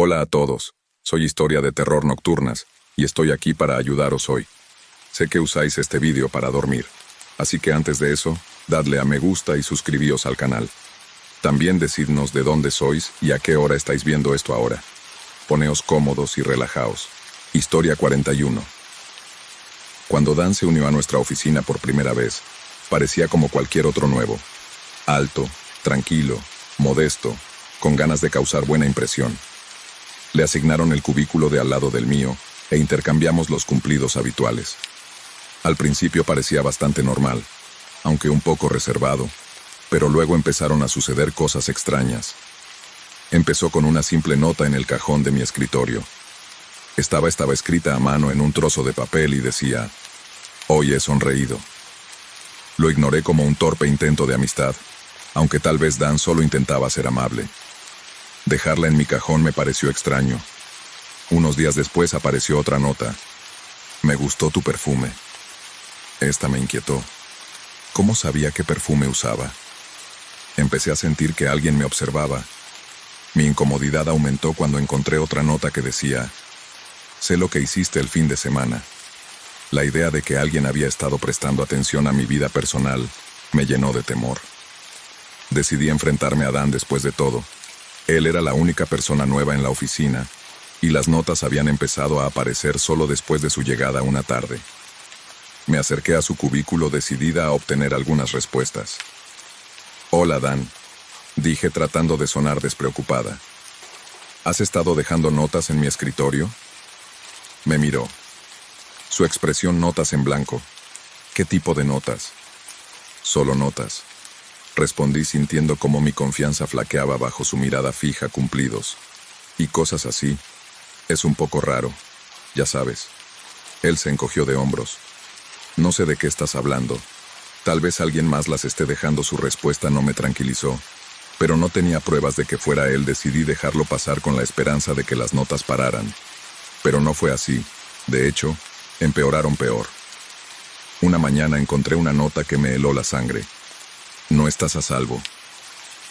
Hola a todos, soy Historia de Terror Nocturnas, y estoy aquí para ayudaros hoy. Sé que usáis este vídeo para dormir, así que antes de eso, dadle a me gusta y suscribíos al canal. También decidnos de dónde sois y a qué hora estáis viendo esto ahora. Poneos cómodos y relajaos. Historia 41. Cuando Dan se unió a nuestra oficina por primera vez, parecía como cualquier otro nuevo. Alto, tranquilo, modesto, con ganas de causar buena impresión. Le asignaron el cubículo de al lado del mío e intercambiamos los cumplidos habituales. Al principio parecía bastante normal, aunque un poco reservado, pero luego empezaron a suceder cosas extrañas. Empezó con una simple nota en el cajón de mi escritorio. Estaba escrita a mano en un trozo de papel y decía: «Hoy he sonreído». Lo ignoré como un torpe intento de amistad, aunque tal vez Dan solo intentaba ser amable. Dejarla en mi cajón me pareció extraño. Unos días después apareció otra nota. «Me gustó tu perfume». Esta me inquietó. ¿Cómo sabía qué perfume usaba? Empecé a sentir que alguien me observaba. Mi incomodidad aumentó cuando encontré otra nota que decía: «Sé lo que hiciste el fin de semana». La idea de que alguien había estado prestando atención a mi vida personal me llenó de temor. Decidí enfrentarme a Dan después de todo. Él era la única persona nueva en la oficina, y las notas habían empezado a aparecer solo después de su llegada una tarde. Me acerqué a su cubículo decidida a obtener algunas respuestas. «Hola, Dan», dije tratando de sonar despreocupada. «¿Has estado dejando notas en mi escritorio?» Me miró. Su expresión notas en blanco. ¿Qué tipo de notas? «Solo notas», respondí sintiendo cómo mi confianza flaqueaba bajo su mirada fija. «Cumplidos y cosas así. Es un poco raro, ya sabes». Él se encogió de hombros. «No sé de qué estás hablando. Tal vez alguien más las esté dejando». Su respuesta no me tranquilizó, pero no tenía pruebas de que fuera él. Decidí dejarlo pasar con la esperanza de que las notas pararan. Pero no fue así. De hecho, empeoraron peor. Una mañana encontré una nota que me heló la sangre. «No estás a salvo».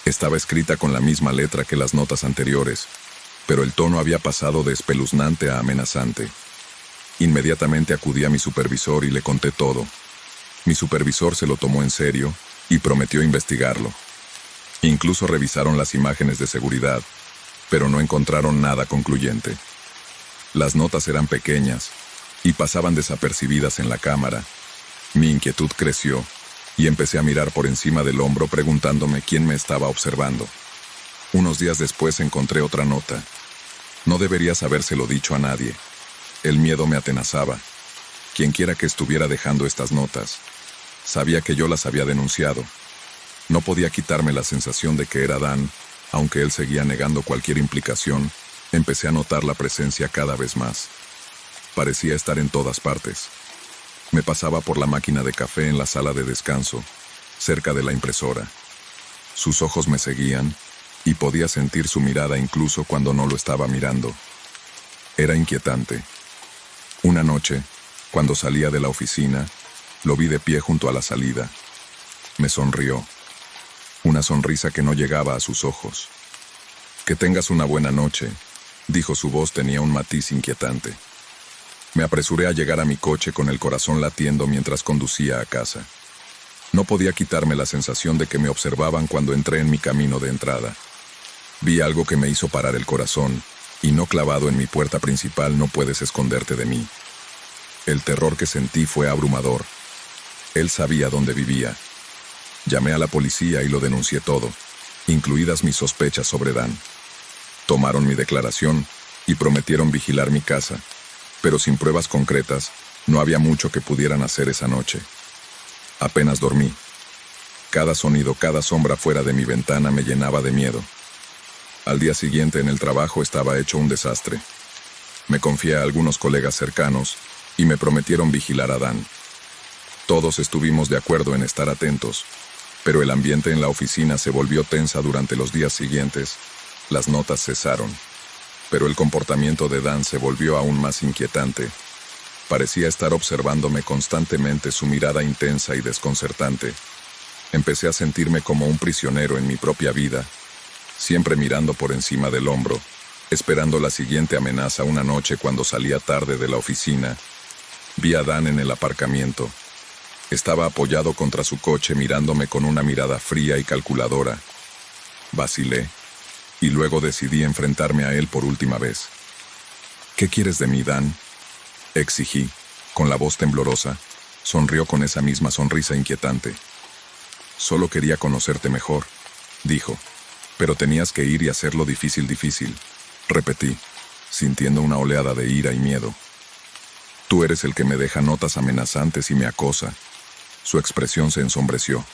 Estaba escrita con la misma letra que las notas anteriores, pero el tono había pasado de espeluznante a amenazante. Inmediatamente acudí a mi supervisor y le conté todo. Mi supervisor se lo tomó en serio y prometió investigarlo. Incluso revisaron las imágenes de seguridad, pero no encontraron nada concluyente. Las notas eran pequeñas y pasaban desapercibidas en la cámara. Mi inquietud creció y empecé a mirar por encima del hombro preguntándome quién me estaba observando. Unos días después encontré otra nota. No deberías habérselo dicho a nadie. El miedo me atenazaba. Quienquiera que estuviera dejando estas notas, sabía que yo las había denunciado. No podía quitarme la sensación de que era Dan, aunque él seguía negando cualquier implicación. Empecé a notar la presencia cada vez más. Parecía estar en todas partes. Me pasaba por la máquina de café en la sala de descanso, cerca de la impresora. Sus ojos me seguían, y podía sentir su mirada incluso cuando no lo estaba mirando. Era inquietante. Una noche, cuando salía de la oficina, lo vi de pie junto a la salida. Me sonrió. Una sonrisa que no llegaba a sus ojos. «Que tengas una buena noche», dijo. Su voz tenía un matiz inquietante. Me apresuré a llegar a mi coche con el corazón latiendo mientras conducía a casa. No podía quitarme la sensación de que me observaban cuando entré en mi camino de entrada. Vi algo que me hizo parar el corazón, y no clavado en mi puerta principal no puedes esconderte de mí. El terror que sentí fue abrumador. Él sabía dónde vivía. Llamé a la policía y lo denuncié todo, incluidas mis sospechas sobre Dan. Tomaron mi declaración y prometieron vigilar mi casa, pero sin pruebas concretas, no había mucho que pudieran hacer esa noche. Apenas dormí. Cada sonido, cada sombra fuera de mi ventana me llenaba de miedo. Al día siguiente en el trabajo estaba hecho un desastre. Me confié a algunos colegas cercanos y me prometieron vigilar a Dan. Todos estuvimos de acuerdo en estar atentos, pero el ambiente en la oficina se volvió tensa durante los días siguientes. Las notas cesaron, pero el comportamiento de Dan se volvió aún más inquietante. Parecía estar observándome constantemente, su mirada intensa y desconcertante. Empecé a sentirme como un prisionero en mi propia vida, siempre mirando por encima del hombro, Esperando la siguiente amenaza una noche cuando salía tarde de la oficina, vi a Dan en el aparcamiento. Estaba apoyado contra su coche mirándome con una mirada fría y calculadora. Vacilé, y luego decidí enfrentarme a él por última vez. «¿Qué quieres de mí, Dan?», exigí, con la voz temblorosa. Sonrió con esa misma sonrisa inquietante. «Solo quería conocerte mejor», dijo. «Pero tenías que ir y hacerlo difícil, repetí, sintiendo una oleada de ira y miedo. «Tú eres el que me deja notas amenazantes y me acosa». Su expresión se ensombreció.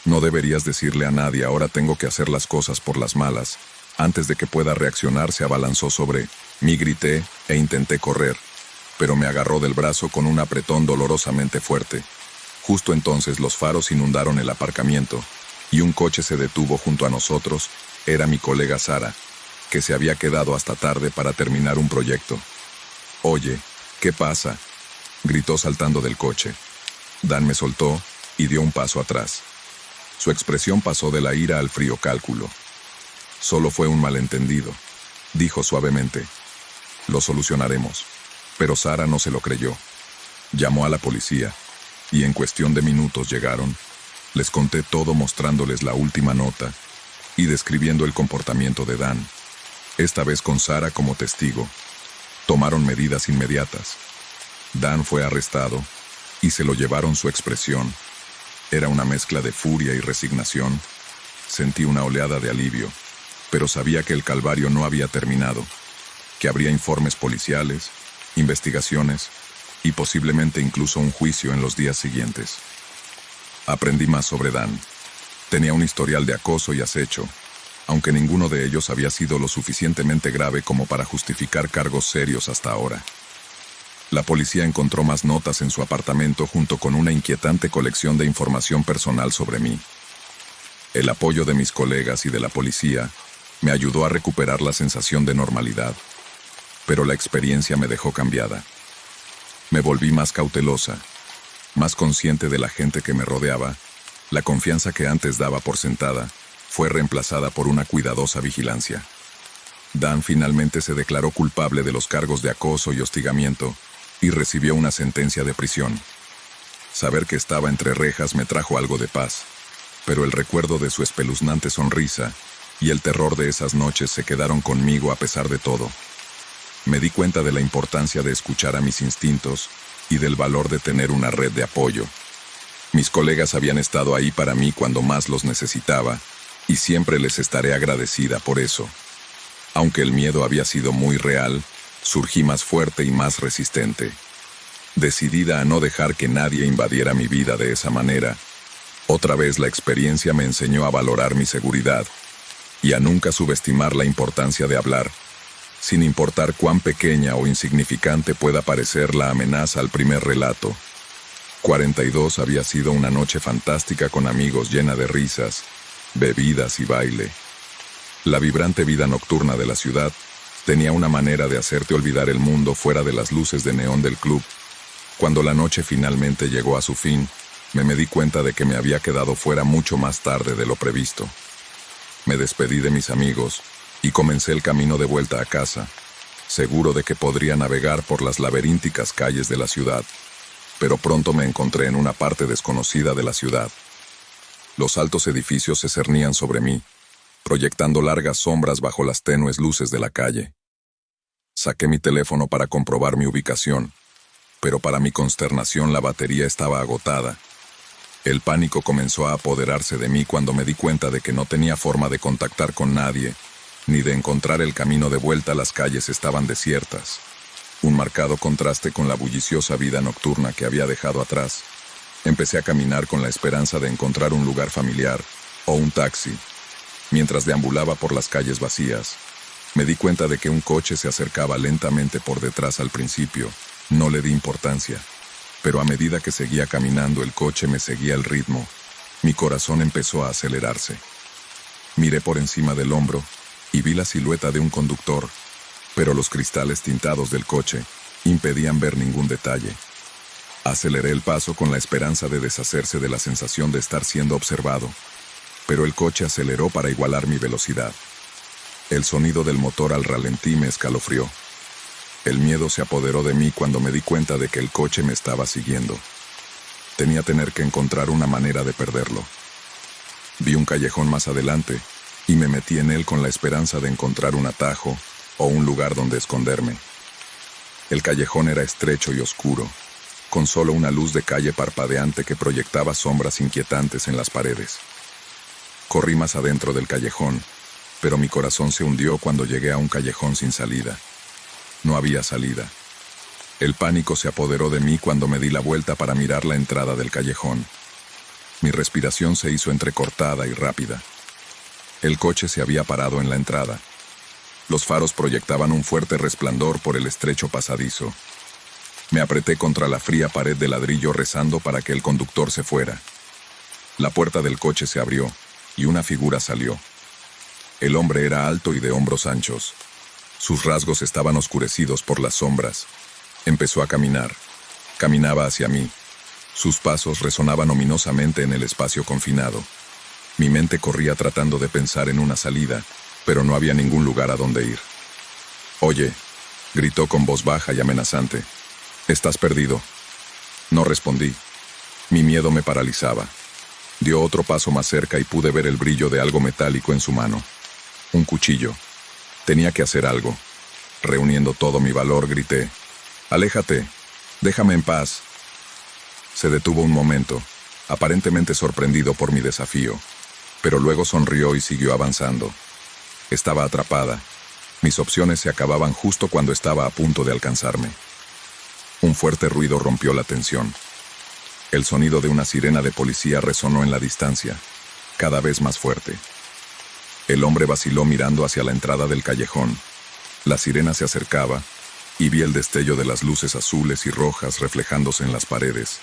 «No deberías decirle a nadie, ahora tengo que hacer las cosas por las malas». Antes de que pueda reaccionar, se abalanzó sobre mí, grité e intenté correr, pero me agarró del brazo con un apretón dolorosamente fuerte. Justo entonces los faros inundaron el aparcamiento, y un coche se detuvo junto a nosotros. Era mi colega Sara, que se había quedado hasta tarde para terminar un proyecto. «Oye, ¿qué pasa?», gritó saltando del coche. Dan me soltó y dio un paso atrás. Su expresión pasó de la ira al frío cálculo. «Solo fue un malentendido», dijo suavemente. «Lo solucionaremos». Pero Sara no se lo creyó. Llamó a la policía, y en cuestión de minutos llegaron. Les conté todo mostrándoles la última nota y describiendo el comportamiento de Dan, esta vez con Sara como testigo. Tomaron medidas inmediatas. Dan fue arrestado y se lo llevaron. Su expresión era una mezcla de furia y resignación. Sentí una oleada de alivio, pero sabía que el calvario no había terminado, que habría informes policiales, investigaciones y posiblemente incluso un juicio en los días siguientes. Aprendí más sobre Dan. Tenía un historial de acoso y acecho, aunque ninguno de ellos había sido lo suficientemente grave como para justificar cargos serios hasta ahora. La policía encontró más notas en su apartamento junto con una inquietante colección de información personal sobre mí. El apoyo de mis colegas y de la policía me ayudó a recuperar la sensación de normalidad, pero la experiencia me dejó cambiada. Me volví más cautelosa, más consciente de la gente que me rodeaba. La confianza que antes daba por sentada fue reemplazada por una cuidadosa vigilancia. Dan finalmente se declaró culpable de los cargos de acoso y hostigamiento y recibió una sentencia de prisión. Saber que estaba entre rejas me trajo algo de paz, pero el recuerdo de su espeluznante sonrisa y el terror de esas noches se quedaron conmigo a pesar de todo. Me di cuenta de la importancia de escuchar a mis instintos y del valor de tener una red de apoyo. Mis colegas habían estado ahí para mí cuando más los necesitaba, y siempre les estaré agradecida por eso. Aunque el miedo había sido muy real, surgí más fuerte y más resistente. Decidida a no dejar que nadie invadiera mi vida de esa manera. Otra vez la experiencia me enseñó a valorar mi seguridad y a nunca subestimar la importancia de hablar, sin importar cuán pequeña o insignificante pueda parecer la amenaza al primer relato. 42 había sido una noche fantástica con amigos, llena de risas, bebidas y baile. La vibrante vida nocturna de la ciudad tenía una manera de hacerte olvidar el mundo fuera de las luces de neón del club. Cuando la noche finalmente llegó a su fin, me di cuenta de que me había quedado fuera mucho más tarde de lo previsto. Me despedí de mis amigos y comencé el camino de vuelta a casa, seguro de que podría navegar por las laberínticas calles de la ciudad. Pero pronto me encontré en una parte desconocida de la ciudad. Los altos edificios se cernían sobre mí, proyectando largas sombras bajo las tenues luces de la calle. Saqué mi teléfono para comprobar mi ubicación, pero para mi consternación la batería estaba agotada. El pánico comenzó a apoderarse de mí cuando me di cuenta de que no tenía forma de contactar con nadie, ni de encontrar el camino de vuelta. Las calles estaban desiertas, un marcado contraste con la bulliciosa vida nocturna que había dejado atrás. Empecé a caminar con la esperanza de encontrar un lugar familiar o un taxi. Mientras deambulaba por las calles vacías, me di cuenta de que un coche se acercaba lentamente por detrás. Al principio, no le di importancia, pero a medida que seguía caminando el coche me seguía el ritmo. Mi corazón empezó a acelerarse. Miré por encima del hombro y vi la silueta de un conductor, pero los cristales tintados del coche impedían ver ningún detalle. Aceleré el paso con la esperanza de deshacerse de la sensación de estar siendo observado, pero el coche aceleró para igualar mi velocidad. El sonido del motor al ralentí me escalofrió. El miedo se apoderó de mí cuando me di cuenta de que el coche me estaba siguiendo. Tenía que encontrar una manera de perderlo. Vi un callejón más adelante y me metí en él con la esperanza de encontrar un atajo o un lugar donde esconderme. El callejón era estrecho y oscuro, con solo una luz de calle parpadeante que proyectaba sombras inquietantes en las paredes. Corrí más adentro del callejón, pero mi corazón se hundió cuando llegué a un callejón sin salida. No había salida. El pánico se apoderó de mí cuando me di la vuelta para mirar la entrada del callejón. Mi respiración se hizo entrecortada y rápida. El coche se había parado en la entrada. Los faros proyectaban un fuerte resplandor por el estrecho pasadizo. Me apreté contra la fría pared de ladrillo rezando para que el conductor se fuera. La puerta del coche se abrió y una figura salió. El hombre era alto y de hombros anchos. Sus rasgos estaban oscurecidos por las sombras. Empezó a caminar. Caminaba hacia mí. Sus pasos resonaban ominosamente en el espacio confinado. Mi mente corría tratando de pensar en una salida, pero no había ningún lugar a donde ir. «Oye», gritó con voz baja y amenazante. «¿Estás perdido?» No respondí. Mi miedo me paralizaba. Dio otro paso más cerca y pude ver el brillo de algo metálico en su mano. Un cuchillo. Tenía que hacer algo. Reuniendo todo mi valor, grité: «¡Aléjate! ¡Déjame en paz!». Se detuvo un momento, aparentemente sorprendido por mi desafío, pero luego sonrió y siguió avanzando. Estaba atrapada. Mis opciones se acababan justo cuando estaba a punto de alcanzarme. Un fuerte ruido rompió la tensión. El sonido de una sirena de policía resonó en la distancia, cada vez más fuerte. El hombre vaciló mirando hacia la entrada del callejón. La sirena se acercaba y vi el destello de las luces azules y rojas reflejándose en las paredes.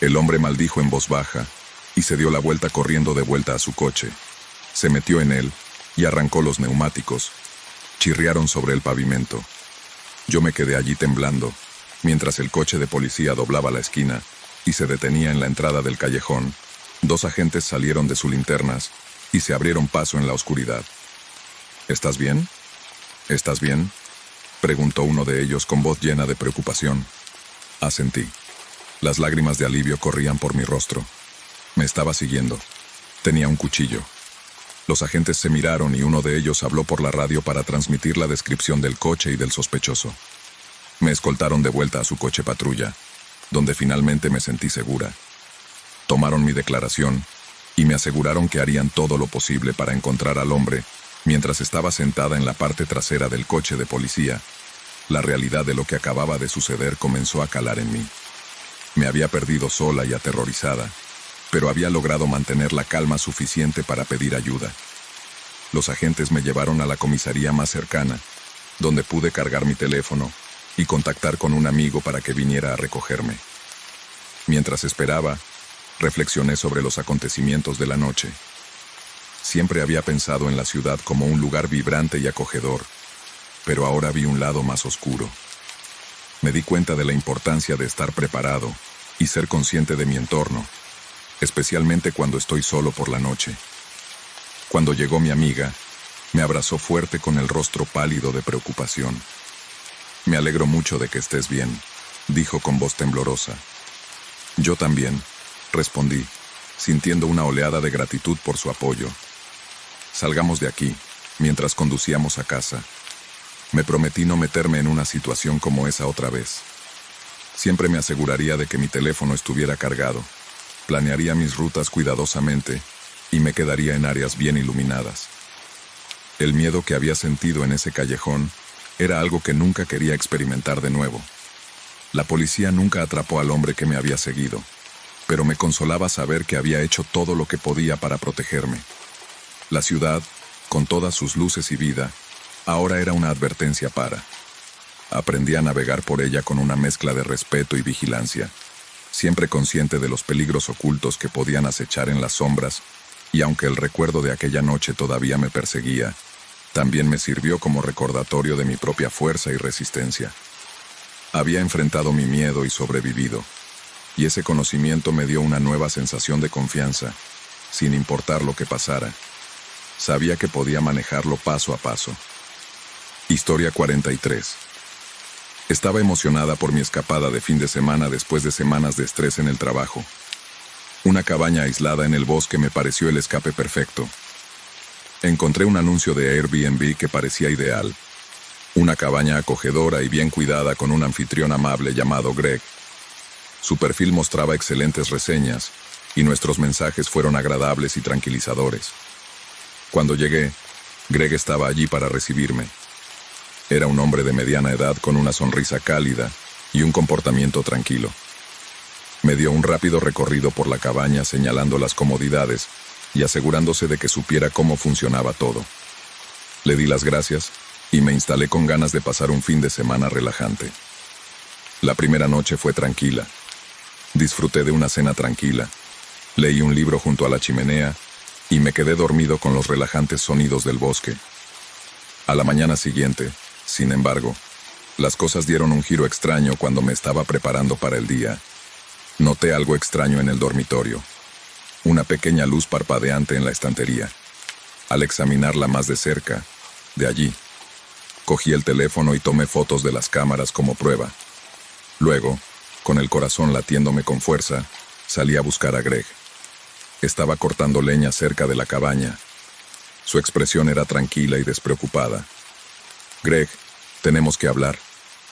El hombre maldijo en voz baja y se dio la vuelta corriendo de vuelta a su coche. Se metió en él y arrancó los neumáticos. Chirriaron sobre el pavimento. Yo me quedé allí temblando, mientras el coche de policía doblaba la esquina y se detenía en la entrada del callejón. Dos agentes salieron de sus linternas y se abrieron paso en la oscuridad. «¿Estás bien? ¿Estás bien?», preguntó uno de ellos con voz llena de preocupación. Asentí. Las lágrimas de alivio corrían por mi rostro. Me estaba siguiendo. Tenía un cuchillo. Los agentes se miraron y uno de ellos habló por la radio para transmitir la descripción del coche y del sospechoso. Me escoltaron de vuelta a su coche patrulla, donde finalmente me sentí segura. Tomaron mi declaración y me aseguraron que harían todo lo posible para encontrar al hombre mientras estaba sentada en la parte trasera del coche de policía. La realidad de lo que acababa de suceder comenzó a calar en mí. Me había perdido sola y aterrorizada, pero había logrado mantener la calma suficiente para pedir ayuda. Los agentes me llevaron a la comisaría más cercana, donde pude cargar mi teléfono y contactar con un amigo para que viniera a recogerme. Mientras esperaba, reflexioné sobre los acontecimientos de la noche. Siempre había pensado en la ciudad como un lugar vibrante y acogedor, pero ahora vi un lado más oscuro. Me di cuenta de la importancia de estar preparado y ser consciente de mi entorno, especialmente cuando estoy solo por la noche. Cuando llegó mi amiga, me abrazó fuerte con el rostro pálido de preocupación. «Me alegro mucho de que estés bien», dijo con voz temblorosa. «Yo también», respondí, sintiendo una oleada de gratitud por su apoyo. «Salgamos de aquí», mientras conducíamos a casa. Me prometí no meterme en una situación como esa otra vez. Siempre me aseguraría de que mi teléfono estuviera cargado, planearía mis rutas cuidadosamente y me quedaría en áreas bien iluminadas. El miedo que había sentido en ese callejón era algo que nunca quería experimentar de nuevo. La policía nunca atrapó al hombre que me había seguido, pero me consolaba saber que había hecho todo lo que podía para protegerme. La ciudad, con todas sus luces y vida, ahora era una advertencia para. Aprendí a navegar por ella con una mezcla de respeto y vigilancia, siempre consciente de los peligros ocultos que podían acechar en las sombras, y aunque el recuerdo de aquella noche todavía me perseguía, también me sirvió como recordatorio de mi propia fuerza y resistencia. Había enfrentado mi miedo y sobrevivido, y ese conocimiento me dio una nueva sensación de confianza, sin importar lo que pasara. Sabía que podía manejarlo paso a paso. Historia 43. Estaba emocionada por mi escapada de fin de semana después de semanas de estrés en el trabajo. Una cabaña aislada en el bosque me pareció el escape perfecto. Encontré un anuncio de Airbnb que parecía ideal. Una cabaña acogedora y bien cuidada con un anfitrión amable llamado Greg. Su perfil mostraba excelentes reseñas, y nuestros mensajes fueron agradables y tranquilizadores. Cuando llegué, Greg estaba allí para recibirme. Era un hombre de mediana edad con una sonrisa cálida y un comportamiento tranquilo. Me dio un rápido recorrido por la cabaña señalando las comodidades y asegurándose de que supiera cómo funcionaba todo. Le di las gracias y me instalé con ganas de pasar un fin de semana relajante. La primera noche fue tranquila. Disfruté de una cena tranquila. Leí un libro junto a la chimenea y me quedé dormido con los relajantes sonidos del bosque. A la mañana siguiente, sin embargo, las cosas dieron un giro extraño cuando me estaba preparando para el día. Noté algo extraño en el dormitorio. Una pequeña luz parpadeante en la estantería. Al examinarla más de cerca, de allí, cogí el teléfono y tomé fotos de las cámaras como prueba. Luego, con el corazón latiéndome con fuerza, salí a buscar a Greg. Estaba cortando leña cerca de la cabaña. Su expresión era tranquila y despreocupada. «Greg, tenemos que hablar»,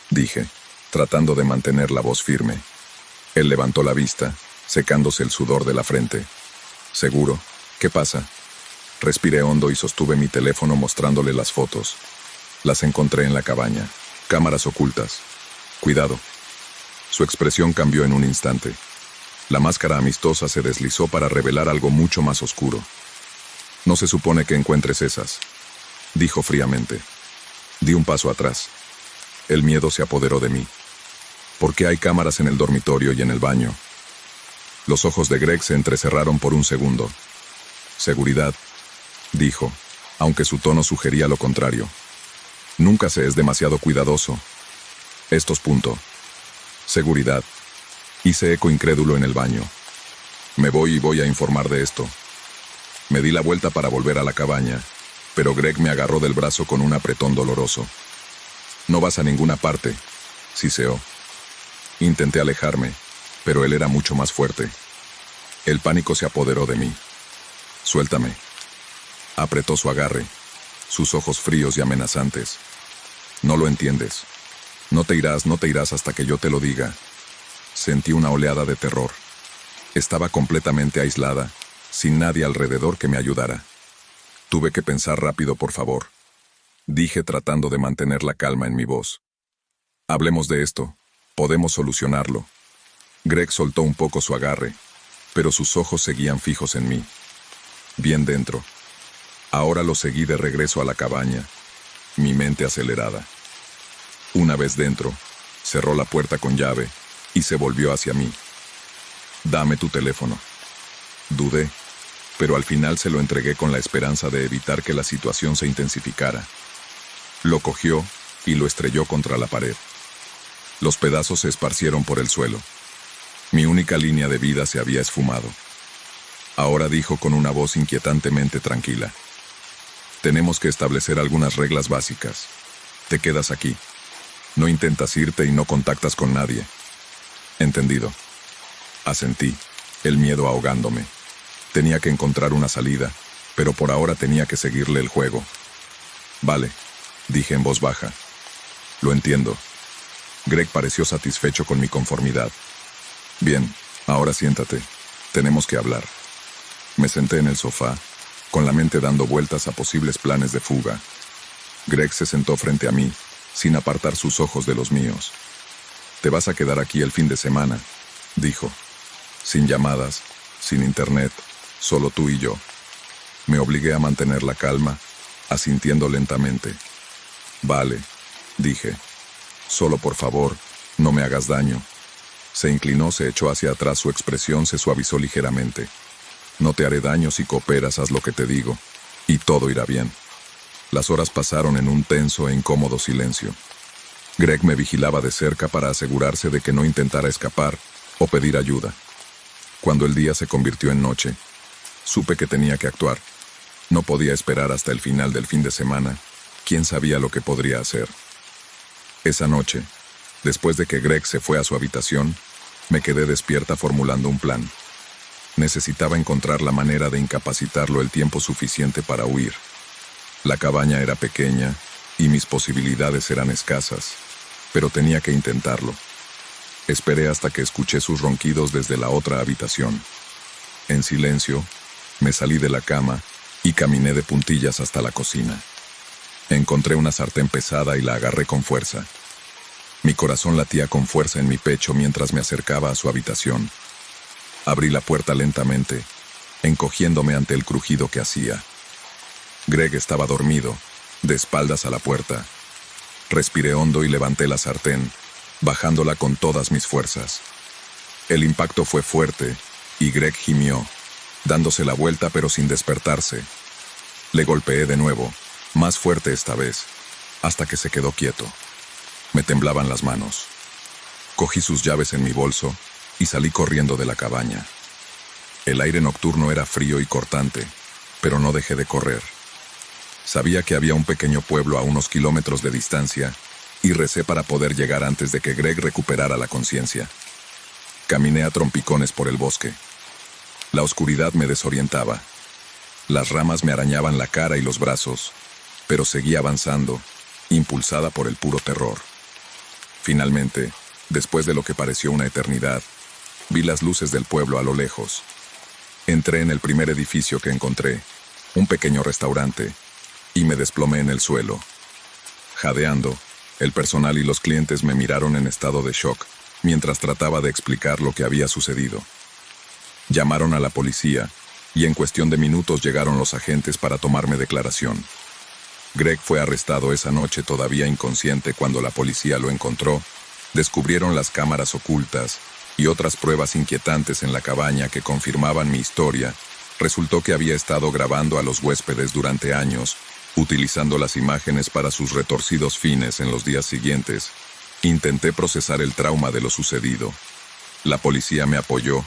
dije, tratando de mantener la voz firme. Él levantó la vista, secándose el sudor de la frente. «¿Seguro? ¿Qué pasa?» Respiré hondo y sostuve mi teléfono mostrándole las fotos. Las encontré en la cabaña. Cámaras ocultas. «Cuidado». Su expresión cambió en un instante. La máscara amistosa se deslizó para revelar algo mucho más oscuro. «No se supone que encuentres esas», dijo fríamente. Di un paso atrás. El miedo se apoderó de mí. ¿Por qué hay cámaras en el dormitorio y en el baño? Los ojos de Greg se entrecerraron por un segundo. «Seguridad», dijo, aunque su tono sugería lo contrario. «Nunca se es demasiado cuidadoso». Punto. «Seguridad». Hice eco incrédulo en el baño. «Me voy y voy a informar de esto». Me di la vuelta para volver a la cabaña, pero Greg me agarró del brazo con un apretón doloroso. «No vas a ninguna parte», siseó. Intenté alejarme, pero él era mucho más fuerte. El pánico se apoderó de mí. «Suéltame». Apretó su agarre, sus ojos fríos y amenazantes. «No lo entiendes. No te irás hasta que yo te lo diga». Sentí una oleada de terror. Estaba completamente aislada, sin nadie alrededor que me ayudara. Tuve que pensar rápido, por favor. Dije tratando de mantener la calma en mi voz. «Hablemos de esto. Podemos solucionarlo». Greg soltó un poco su agarre, pero sus ojos seguían fijos en mí. Bien dentro. Ahora lo seguí de regreso a la cabaña, mi mente acelerada. Una vez dentro, cerró la puerta con llave y se volvió hacia mí. «Dame tu teléfono». Dudé, pero al final se lo entregué con la esperanza de evitar que la situación se intensificara. Lo cogió y lo estrelló contra la pared. Los pedazos se esparcieron por el suelo. Mi única línea de vida se había esfumado. Ahora dijo con una voz inquietantemente tranquila: «Tenemos que establecer algunas reglas básicas. Te quedas aquí. No intentas irte y no contactas con nadie». «Entendido». Asentí, el miedo ahogándome. Tenía que encontrar una salida, pero por ahora tenía que seguirle el juego. «Vale», dije en voz baja. «Lo entiendo». Greg pareció satisfecho con mi conformidad. «Bien, ahora siéntate. Tenemos que hablar». Me senté en el sofá, con la mente dando vueltas a posibles planes de fuga. Greg se sentó frente a mí, sin apartar sus ojos de los míos. «Te vas a quedar aquí el fin de semana», dijo. «Sin llamadas, sin internet, solo tú y yo». Me obligué a mantener la calma, asintiendo lentamente. «Vale», dije. «Solo por favor, no me hagas daño». Se inclinó, se echó hacia atrás, su expresión se suavizó ligeramente. «No te haré daño si cooperas, haz lo que te digo, y todo irá bien». Las horas pasaron en un tenso e incómodo silencio. Greg me vigilaba de cerca para asegurarse de que no intentara escapar o pedir ayuda. Cuando el día se convirtió en noche, supe que tenía que actuar. No podía esperar hasta el final del fin de semana. ¿Quién sabía lo que podría hacer? Esa noche, después de que Greg se fue a su habitación, me quedé despierta formulando un plan. Necesitaba encontrar la manera de incapacitarlo el tiempo suficiente para huir. La cabaña era pequeña y mis posibilidades eran escasas, pero tenía que intentarlo. Esperé hasta que escuché sus ronquidos desde la otra habitación. En silencio, me salí de la cama y caminé de puntillas hasta la cocina. Encontré una sartén pesada y la agarré con fuerza. Mi corazón latía con fuerza en mi pecho mientras me acercaba a su habitación. Abrí la puerta lentamente, encogiéndome ante el crujido que hacía. Greg estaba dormido, de espaldas a la puerta. Respiré hondo y levanté la sartén, bajándola con todas mis fuerzas. El impacto fue fuerte y Greg gimió, dándose la vuelta pero sin despertarse. Le golpeé de nuevo, más fuerte esta vez, hasta que se quedó quieto. Me temblaban las manos. Cogí sus llaves en mi bolso y salí corriendo de la cabaña. El aire nocturno era frío y cortante, pero no dejé de correr. Sabía que había un pequeño pueblo a unos kilómetros de distancia y recé para poder llegar antes de que Greg recuperara la conciencia. Caminé a trompicones por el bosque. La oscuridad me desorientaba. Las ramas me arañaban la cara y los brazos, pero seguí avanzando, impulsada por el puro terror. Finalmente, después de lo que pareció una eternidad, vi las luces del pueblo a lo lejos. Entré en el primer edificio que encontré, un pequeño restaurante, y me desplomé en el suelo. Jadeando, el personal y los clientes me miraron en estado de shock, mientras trataba de explicar lo que había sucedido. Llamaron a la policía, y en cuestión de minutos llegaron los agentes para tomarme declaración. Greg fue arrestado esa noche todavía inconsciente. Cuando la policía lo encontró, descubrieron las cámaras ocultas y otras pruebas inquietantes en la cabaña que confirmaban mi historia. Resultó que había estado grabando a los huéspedes durante años, utilizando las imágenes para sus retorcidos fines. En los días siguientes, intenté procesar el trauma de lo sucedido. La policía me apoyó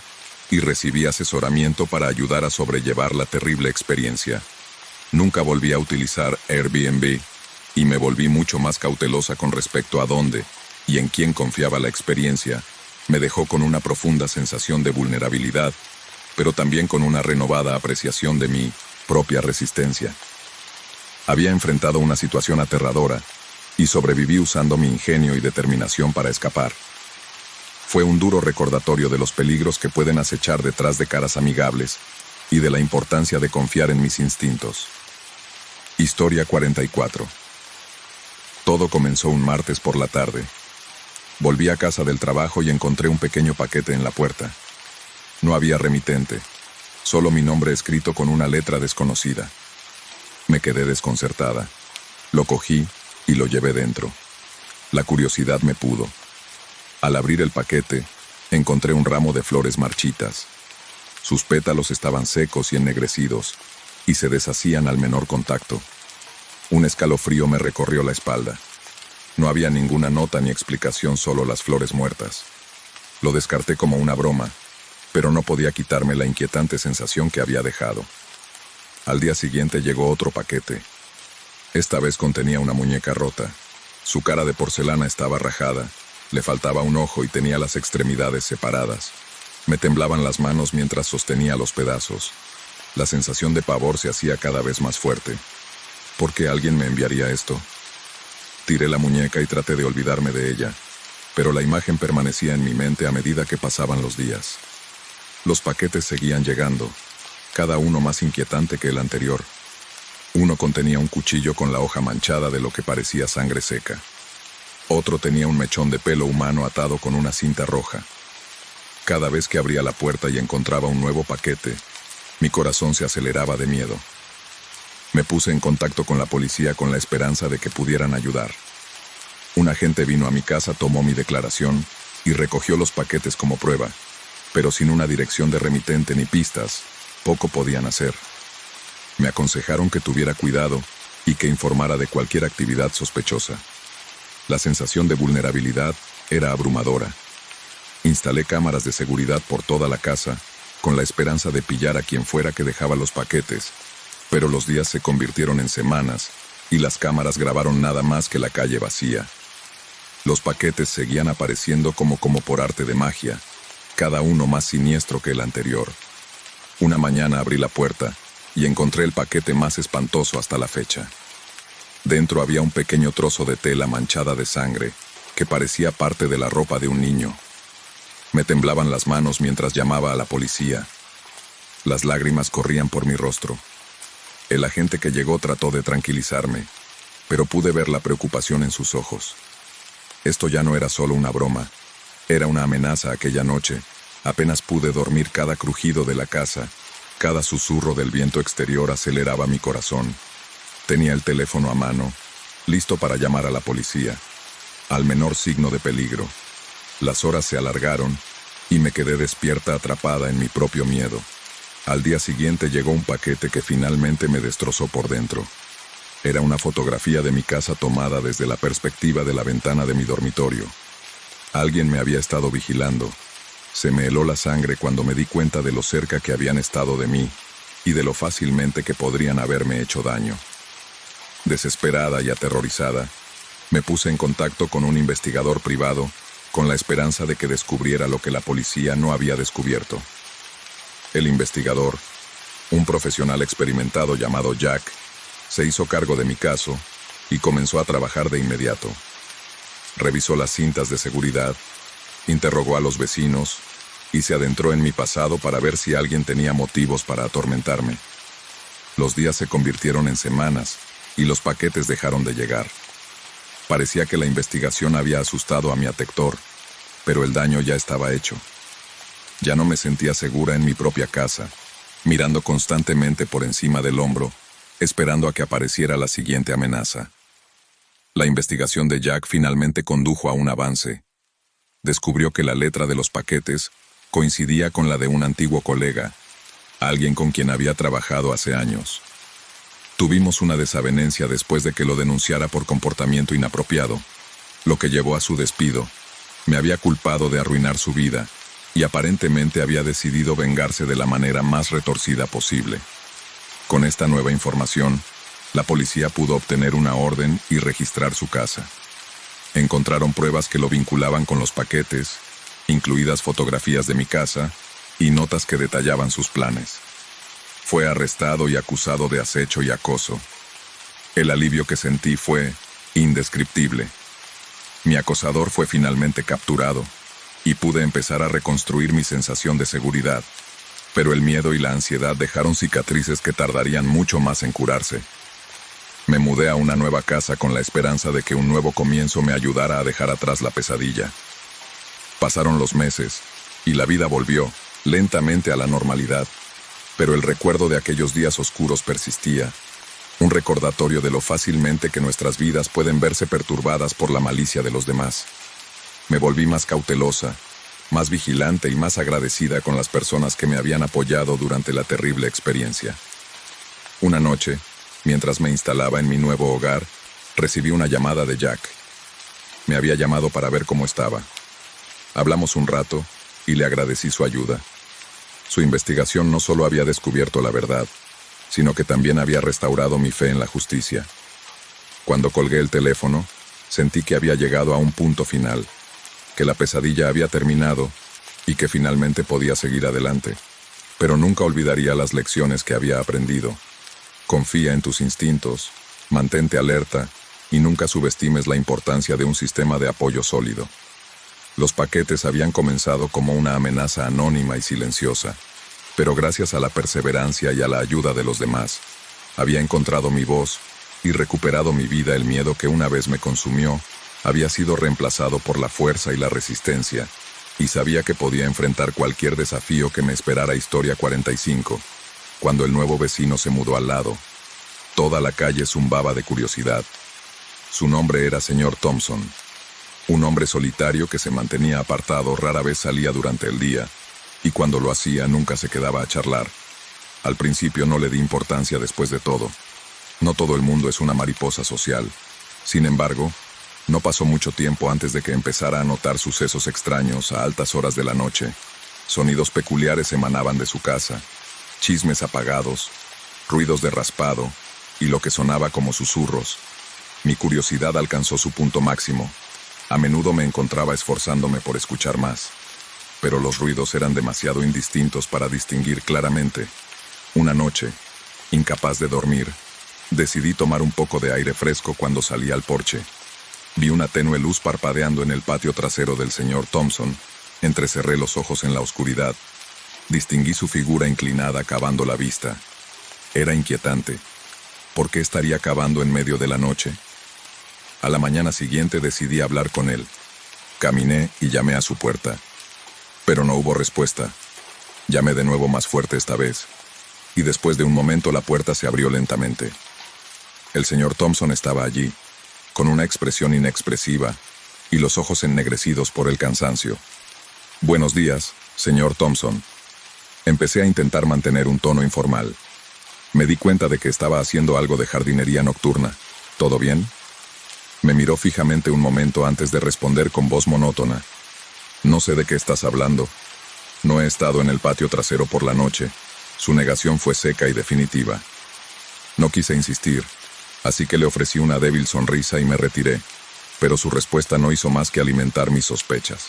y recibí asesoramiento para ayudar a sobrellevar la terrible experiencia. Nunca volví a utilizar Airbnb y me volví mucho más cautelosa con respecto a dónde y en quién confiaba. La experiencia me dejó con una profunda sensación de vulnerabilidad, pero también con una renovada apreciación de mi propia resistencia. Había enfrentado una situación aterradora y sobreviví usando mi ingenio y determinación para escapar. Fue un duro recordatorio de los peligros que pueden acechar detrás de caras amigables y de la importancia de confiar en mis instintos. Historia 44. Todo comenzó un martes por la tarde. Volví a casa del trabajo y encontré un pequeño paquete en la puerta. No había remitente, solo mi nombre escrito con una letra desconocida. Me quedé desconcertada. Lo cogí y lo llevé dentro. La curiosidad me pudo. Al abrir el paquete, encontré un ramo de flores marchitas. Sus pétalos estaban secos y ennegrecidos, y se deshacían al menor contacto. Un escalofrío me recorrió la espalda. No había ninguna nota ni explicación, solo las flores muertas. Lo descarté como una broma, pero no podía quitarme la inquietante sensación que había dejado. Al día siguiente llegó otro paquete. Esta vez contenía una muñeca rota. Su cara de porcelana estaba rajada, le faltaba un ojo y tenía las extremidades separadas. Me temblaban las manos mientras sostenía los pedazos. La sensación de pavor se hacía cada vez más fuerte. ¿Por qué alguien me enviaría esto? Tiré la muñeca y traté de olvidarme de ella, pero la imagen permanecía en mi mente a medida que pasaban los días. Los paquetes seguían llegando, cada uno más inquietante que el anterior. Uno contenía un cuchillo con la hoja manchada de lo que parecía sangre seca. Otro tenía un mechón de pelo humano atado con una cinta roja. Cada vez que abría la puerta y encontraba un nuevo paquete, mi corazón se aceleraba de miedo. Me puse en contacto con la policía con la esperanza de que pudieran ayudar. Un agente vino a mi casa, tomó mi declaración y recogió los paquetes como prueba, pero sin una dirección de remitente ni pistas, poco podían hacer. Me aconsejaron que tuviera cuidado y que informara de cualquier actividad sospechosa. La sensación de vulnerabilidad era abrumadora. Instalé cámaras de seguridad por toda la casa, con la esperanza de pillar a quien fuera que dejaba los paquetes, Pero los días se convirtieron en semanas, y las cámaras grabaron nada más que la calle vacía. Los paquetes seguían apareciendo como por arte de magia, cada uno más siniestro que el anterior. Una mañana abrí la puerta y encontré el paquete más espantoso hasta la fecha. Dentro había un pequeño trozo de tela manchada de sangre que parecía parte de la ropa de un niño. Me temblaban las manos mientras llamaba a la policía. Las lágrimas corrían por mi rostro. El agente que llegó trató de tranquilizarme, pero pude ver la preocupación en sus ojos. Esto ya no era solo una broma, era una amenaza aquella noche. Apenas pude dormir, cada crujido de la casa, cada susurro del viento exterior aceleraba mi corazón. Tenía el teléfono a mano, listo para llamar a la policía, al menor signo de peligro. Las horas se alargaron y me quedé despierta, atrapada en mi propio miedo. Al día siguiente llegó un paquete que finalmente me destrozó por dentro. Era una fotografía de mi casa tomada desde la perspectiva de la ventana de mi dormitorio. Alguien me había estado vigilando. Se me heló la sangre cuando me di cuenta de lo cerca que habían estado de mí y de lo fácilmente que podrían haberme hecho daño. Desesperada y aterrorizada, me puse en contacto con un investigador privado con la esperanza de que descubriera lo que la policía no había descubierto. El investigador, un profesional experimentado llamado Jack, se hizo cargo de mi caso y comenzó a trabajar de inmediato. Revisó las cintas de seguridad, interrogó a los vecinos y se adentró en mi pasado para ver si alguien tenía motivos para atormentarme. Los días se convirtieron en semanas y los paquetes dejaron de llegar. Parecía que la investigación había asustado a mi atector, pero el daño ya estaba hecho. Ya no me sentía segura en mi propia casa, mirando constantemente por encima del hombro, esperando a que apareciera la siguiente amenaza. La investigación de Jack finalmente condujo a un avance. Descubrió que la letra de los paquetes coincidía con la de un antiguo colega, alguien con quien había trabajado hace años. Tuvimos una desavenencia después de que lo denunciara por comportamiento inapropiado, lo que llevó a su despido. Me había culpado de arruinar su vida y aparentemente había decidido vengarse de la manera más retorcida posible. Con esta nueva información, la policía pudo obtener una orden y registrar su casa. Encontraron pruebas que lo vinculaban con los paquetes, incluidas fotografías de mi casa y notas que detallaban sus planes. Fue arrestado y acusado de acecho y acoso. El alivio que sentí fue indescriptible. Mi acosador fue finalmente capturado y pude empezar a reconstruir mi sensación de seguridad, pero el miedo y la ansiedad dejaron cicatrices que tardarían mucho más en curarse. Me mudé a una nueva casa con la esperanza de que un nuevo comienzo me ayudara a dejar atrás la pesadilla. Pasaron los meses y la vida volvió lentamente a la normalidad, pero el recuerdo de aquellos días oscuros persistía, un recordatorio de lo fácilmente que nuestras vidas pueden verse perturbadas por la malicia de los demás. Me volví más cautelosa, más vigilante y más agradecida con las personas que me habían apoyado durante la terrible experiencia. Una noche, mientras me instalaba en mi nuevo hogar, recibí una llamada de Jack. Me había llamado para ver cómo estaba. Hablamos un rato y le agradecí su ayuda. Su investigación no solo había descubierto la verdad, sino que también había restaurado mi fe en la justicia. Cuando colgué el teléfono, sentí que había llegado a un punto final, que la pesadilla había terminado y que finalmente podía seguir adelante. Pero nunca olvidaría las lecciones que había aprendido. Confía en tus instintos, mantente alerta y nunca subestimes la importancia de un sistema de apoyo sólido. Los paquetes habían comenzado como una amenaza anónima y silenciosa, pero gracias a la perseverancia y a la ayuda de los demás, había encontrado mi voz y recuperado mi vida. El miedo que una vez me consumió había sido reemplazado por la fuerza y la resistencia, y sabía que podía enfrentar cualquier desafío que me esperara. Historia 45. Cuando el nuevo vecino se mudó al lado, toda la calle zumbaba de curiosidad. Su nombre era señor Thompson. Un hombre solitario que se mantenía apartado, rara vez salía durante el día, y cuando lo hacía nunca se quedaba a charlar. Al principio no le di importancia. Después de todo, no todo el mundo es una mariposa social. Sin embargo, no pasó mucho tiempo antes de que empezara a notar sucesos extraños a altas horas de la noche. Sonidos peculiares emanaban de su casa, chismes apagados, ruidos de raspado y lo que sonaba como susurros. Mi curiosidad alcanzó su punto máximo. A menudo me encontraba esforzándome por escuchar más, pero los ruidos eran demasiado indistintos para distinguir claramente. Una noche, incapaz de dormir, decidí tomar un poco de aire fresco cuando salí al porche. Vi una tenue luz parpadeando en el patio trasero del señor Thompson. Entrecerré los ojos en la oscuridad. Distinguí su figura inclinada cavando la vista. Era inquietante. ¿Por qué estaría cavando en medio de la noche? A la mañana siguiente decidí hablar con él. Caminé y llamé a su puerta. Pero no hubo respuesta. Llamé de nuevo más fuerte esta vez. Y después de un momento la puerta se abrió lentamente. El señor Thompson estaba allí, con una expresión inexpresiva y los ojos ennegrecidos por el cansancio. «Buenos días, señor Thompson». Empecé a intentar mantener un tono informal. Me di cuenta de que estaba haciendo algo de jardinería nocturna. ¿Todo bien? Me miró fijamente un momento antes de responder con voz monótona. «No sé de qué estás hablando. No he estado en el patio trasero por la noche». Su negación fue seca y definitiva. No quise insistir, así que le ofrecí una débil sonrisa y me retiré, pero su respuesta no hizo más que alimentar mis sospechas.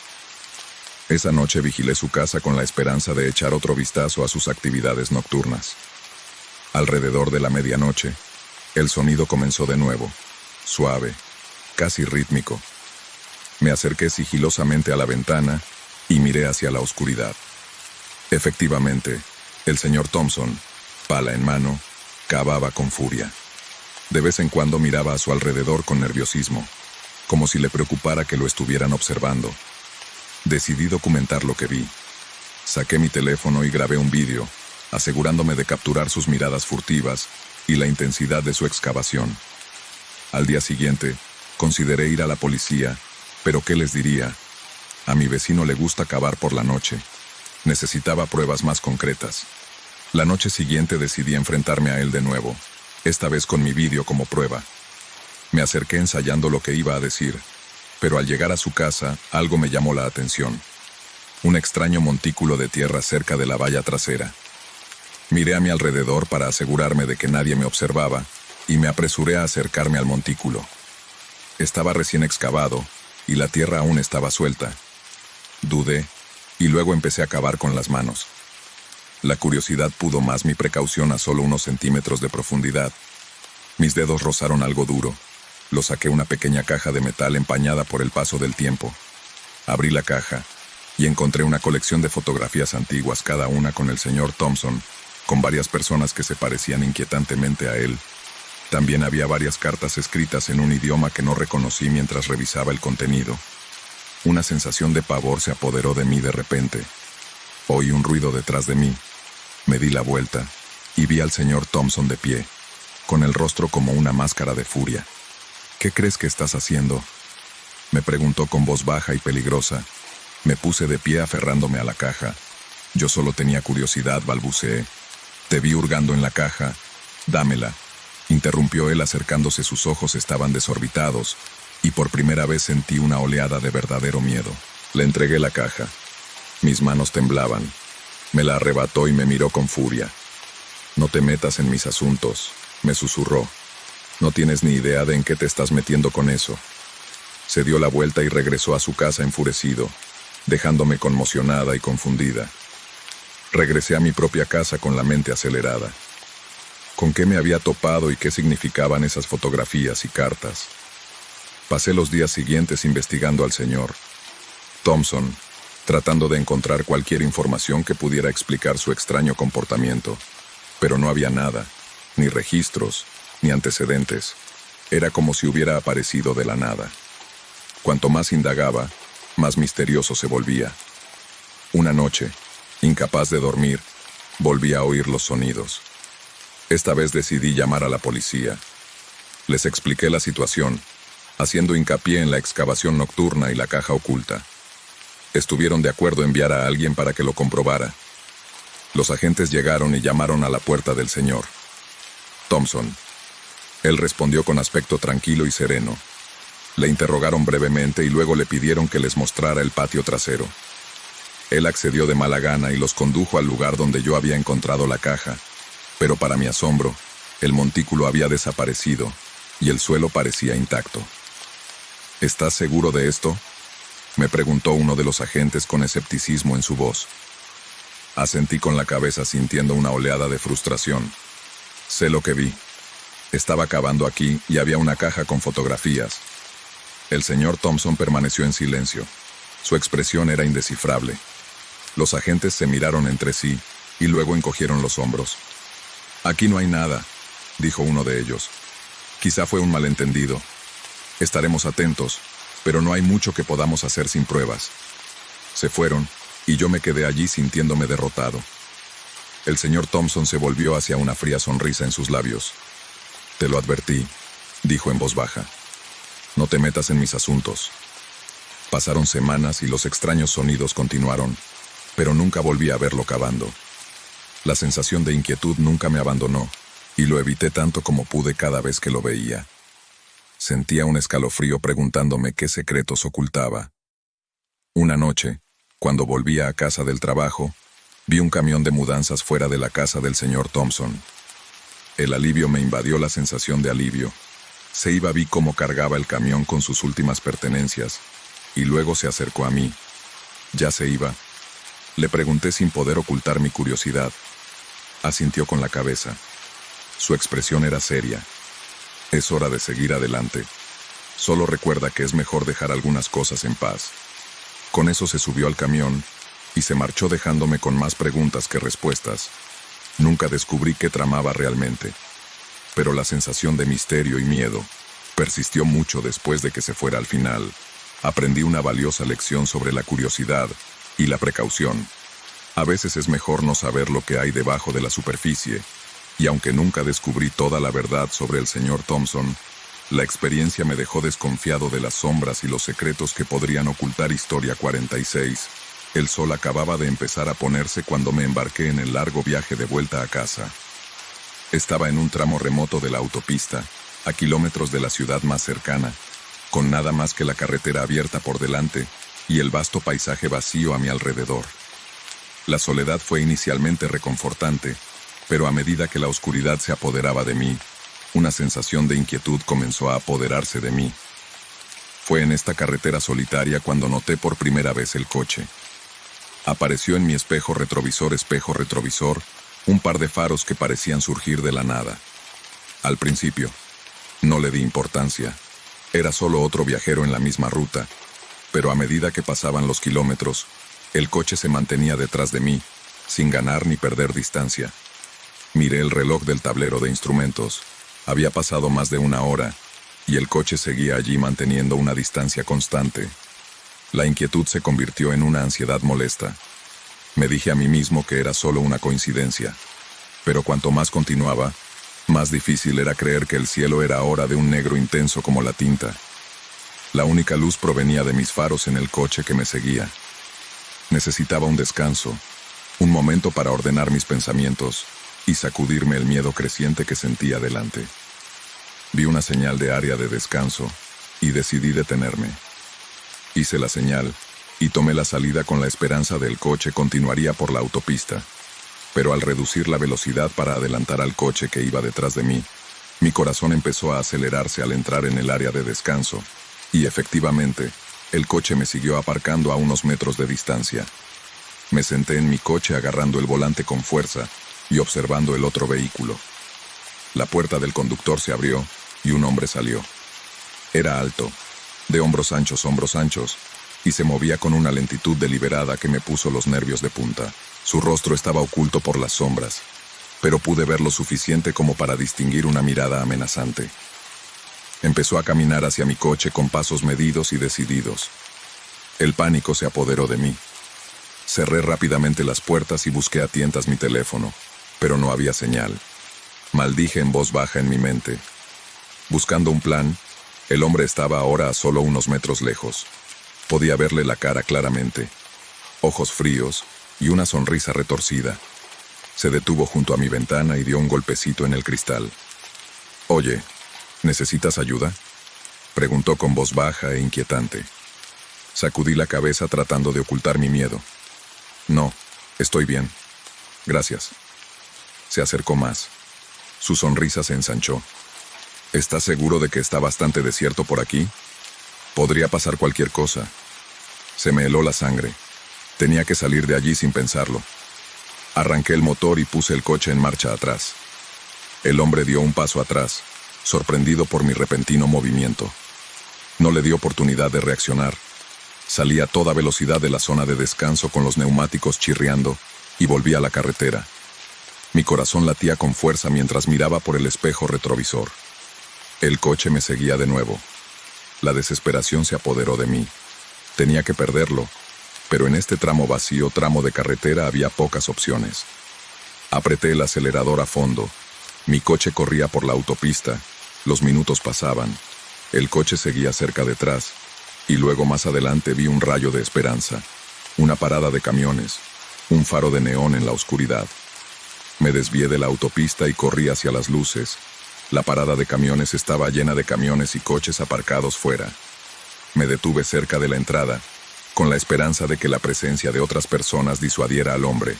Esa noche vigilé su casa con la esperanza de echar otro vistazo a sus actividades nocturnas. Alrededor de la medianoche, el sonido comenzó de nuevo, suave, casi rítmico. Me acerqué sigilosamente a la ventana y miré hacia la oscuridad. Efectivamente, el señor Thompson, pala en mano, cavaba con furia. De vez en cuando miraba a su alrededor con nerviosismo, como si le preocupara que lo estuvieran observando. Decidí documentar lo que vi. Saqué mi teléfono y grabé un vídeo, asegurándome de capturar sus miradas furtivas y la intensidad de su excavación. Al día siguiente, consideré ir a la policía, pero ¿qué les diría? A mi vecino le gusta cavar por la noche. Necesitaba pruebas más concretas. La noche siguiente decidí enfrentarme a él de nuevo, esta vez con mi vídeo como prueba. Me acerqué ensayando lo que iba a decir, pero al llegar a su casa, algo me llamó la atención. Un extraño montículo de tierra cerca de la valla trasera. Miré a mi alrededor para asegurarme de que nadie me observaba, y me apresuré a acercarme al montículo. Estaba recién excavado, y la tierra aún estaba suelta. Dudé, y luego empecé a cavar con las manos. La curiosidad pudo más mi precaución a solo unos centímetros de profundidad. Mis dedos rozaron algo duro. Lo saqué una pequeña caja de metal empañada por el paso del tiempo. Abrí la caja y encontré una colección de fotografías antiguas, cada una con el señor Thompson, con varias personas que se parecían inquietantemente a él. También había varias cartas escritas en un idioma que no reconocí mientras revisaba el contenido. Una sensación de pavor se apoderó de mí de repente. Oí un ruido detrás de mí. Me di la vuelta y vi al señor Thompson de pie, con el rostro como una máscara de furia. «¿Qué crees que estás haciendo?», me preguntó con voz baja y peligrosa. Me puse de pie aferrándome a la caja. Yo solo tenía curiosidad, balbuceé. «Te vi hurgando en la caja. Dámela», interrumpió él acercándose. Sus ojos estaban desorbitados, y por primera vez sentí una oleada de verdadero miedo. Le entregué la caja. Mis manos temblaban. Me la arrebató y me miró con furia. «No te metas en mis asuntos», me susurró. «No tienes ni idea de en qué te estás metiendo con eso». Se dio la vuelta y regresó a su casa enfurecido, dejándome conmocionada y confundida. Regresé a mi propia casa con la mente acelerada. ¿Con qué me había topado y qué significaban esas fotografías y cartas? Pasé los días siguientes investigando al señor Thompson, tratando de encontrar cualquier información que pudiera explicar su extraño comportamiento. Pero no había nada, ni registros, ni antecedentes. Era como si hubiera aparecido de la nada. Cuanto más indagaba, más misterioso se volvía. Una noche, incapaz de dormir, volví a oír los sonidos. Esta vez decidí llamar a la policía. Les expliqué la situación, haciendo hincapié en la excavación nocturna y la caja oculta. Estuvieron de acuerdo en enviar a alguien para que lo comprobara. Los agentes llegaron y llamaron a la puerta del señor Thompson. Él respondió con aspecto tranquilo y sereno. Le interrogaron brevemente y luego le pidieron que les mostrara el patio trasero. Él accedió de mala gana y los condujo al lugar donde yo había encontrado la caja. Pero para mi asombro, el montículo había desaparecido y el suelo parecía intacto. ¿Estás seguro de esto?, me preguntó uno de los agentes con escepticismo en su voz. Asentí con la cabeza sintiendo una oleada de frustración. Sé lo que vi. Estaba cavando aquí y había una caja con fotografías. El señor Thompson permaneció en silencio. Su expresión era indescifrable. Los agentes se miraron entre sí y luego encogieron los hombros. «Aquí no hay nada», dijo uno de ellos. «Quizá fue un malentendido. Estaremos atentos, pero no hay mucho que podamos hacer sin pruebas». Se fueron, y yo me quedé allí sintiéndome derrotado. El señor Thompson se volvió hacia una fría sonrisa en sus labios. «Te lo advertí», dijo en voz baja. «No te metas en mis asuntos». Pasaron semanas y los extraños sonidos continuaron, pero nunca volví a verlo cavando. La sensación de inquietud nunca me abandonó, y lo evité tanto como pude cada vez que lo veía. Sentía un escalofrío preguntándome qué secretos ocultaba. Una noche, cuando volvía a casa del trabajo, vi un camión de mudanzas fuera de la casa del señor Thompson. El alivio me invadió, la sensación de alivio. Vi cómo cargaba el camión con sus últimas pertenencias, y luego se acercó a mí. ¿Ya se iba?, le pregunté sin poder ocultar mi curiosidad. Asintió con la cabeza. Su expresión era seria. «Es hora de seguir adelante. Solo recuerda que es mejor dejar algunas cosas en paz». Con eso se subió al camión y se marchó dejándome con más preguntas que respuestas. Nunca descubrí qué tramaba realmente, pero la sensación de misterio y miedo persistió mucho después de que se fuera. Al final, aprendí una valiosa lección sobre la curiosidad y la precaución. A veces es mejor no saber lo que hay debajo de la superficie, y aunque nunca descubrí toda la verdad sobre el señor Thompson, la experiencia me dejó desconfiado de las sombras y los secretos que podrían ocultar. Historia 46. El sol acababa de empezar a ponerse cuando me embarqué en el largo viaje de vuelta a casa. Estaba en un tramo remoto de la autopista, a kilómetros de la ciudad más cercana, con nada más que la carretera abierta por delante y el vasto paisaje vacío a mi alrededor. La soledad fue inicialmente reconfortante, pero a medida que la oscuridad se apoderaba de mí, una sensación de inquietud comenzó a apoderarse de mí. Fue en esta carretera solitaria cuando noté por primera vez el coche. Apareció en mi espejo retrovisor, un par de faros que parecían surgir de la nada. Al principio, no le di importancia. Era solo otro viajero en la misma ruta, pero a medida que pasaban los kilómetros, el coche se mantenía detrás de mí, sin ganar ni perder distancia. Miré el reloj del tablero de instrumentos. Había pasado más de una hora, y el coche seguía allí manteniendo una distancia constante. La inquietud se convirtió en una ansiedad molesta. Me dije a mí mismo que era solo una coincidencia, pero cuanto más continuaba, más difícil era creer que el cielo era ahora de un negro intenso como la tinta. La única luz provenía de mis faros en el coche que me seguía. Necesitaba un descanso, un momento para ordenar mis pensamientos y sacudirme el miedo creciente que sentía delante. Vi una señal de área de descanso y decidí detenerme. Hice la señal y tomé la salida con la esperanza de que el coche continuaría por la autopista. Pero al reducir la velocidad para adelantar al coche que iba detrás de mí, mi corazón empezó a acelerarse al entrar en el área de descanso, y efectivamente, el coche me siguió aparcando a unos metros de distancia. Me senté en mi coche agarrando el volante con fuerza y observando el otro vehículo. La puerta del conductor se abrió y un hombre salió. Era alto, de hombros anchos, y se movía con una lentitud deliberada que me puso los nervios de punta. Su rostro estaba oculto por las sombras, pero pude ver lo suficiente como para distinguir una mirada amenazante. Empezó a caminar hacia mi coche con pasos medidos y decididos. El pánico se apoderó de mí. Cerré rápidamente las puertas y busqué a tientas mi teléfono, pero no había señal. Maldije en voz baja en mi mente. Buscando un plan, el hombre estaba ahora a solo unos metros lejos. Podía verle la cara claramente, ojos fríos y una sonrisa retorcida. Se detuvo junto a mi ventana y dio un golpecito en el cristal. «Oye, ¿necesitas ayuda?», preguntó con voz baja e inquietante. Sacudí la cabeza tratando de ocultar mi miedo. «No, estoy bien. Gracias». Se acercó más. Su sonrisa se ensanchó. ¿Estás seguro de que está bastante desierto por aquí? Podría pasar cualquier cosa. Se me heló la sangre. Tenía que salir de allí sin pensarlo. Arranqué el motor y puse el coche en marcha atrás. El hombre dio un paso atrás, sorprendido por mi repentino movimiento. No le di oportunidad de reaccionar. Salí a toda velocidad de la zona de descanso con los neumáticos chirriando y volví a la carretera. Mi corazón latía con fuerza mientras miraba por el espejo retrovisor. El coche me seguía de nuevo. La desesperación se apoderó de mí. Tenía que perderlo, pero en este tramo vacío, tramo de carretera, había pocas opciones. Apreté el acelerador a fondo. Mi coche corría por la autopista. Los minutos pasaban. El coche seguía cerca detrás. Y luego más adelante vi un rayo de esperanza. Una parada de camiones. Un faro de neón en la oscuridad. Me desvié de la autopista y corrí hacia las luces. La parada de camiones estaba llena de camiones y coches aparcados fuera. Me detuve cerca de la entrada, con la esperanza de que la presencia de otras personas disuadiera al hombre.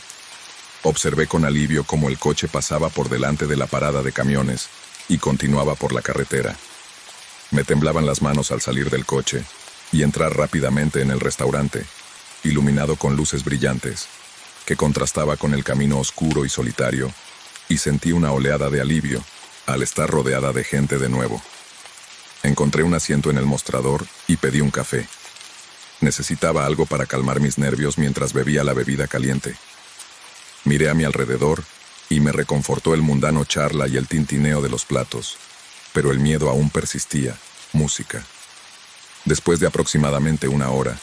Observé con alivio cómo el coche pasaba por delante de la parada de camiones y continuaba por la carretera. Me temblaban las manos al salir del coche y entrar rápidamente en el restaurante, iluminado con luces brillantes, que contrastaba con el camino oscuro y solitario, y sentí una oleada de alivio al estar rodeada de gente de nuevo. Encontré un asiento en el mostrador y pedí un café. Necesitaba algo para calmar mis nervios mientras bebía la bebida caliente. Miré a mi alrededor y me reconfortó el mundano charla y el tintineo de los platos, pero el miedo aún persistía. Música. Después de aproximadamente una hora,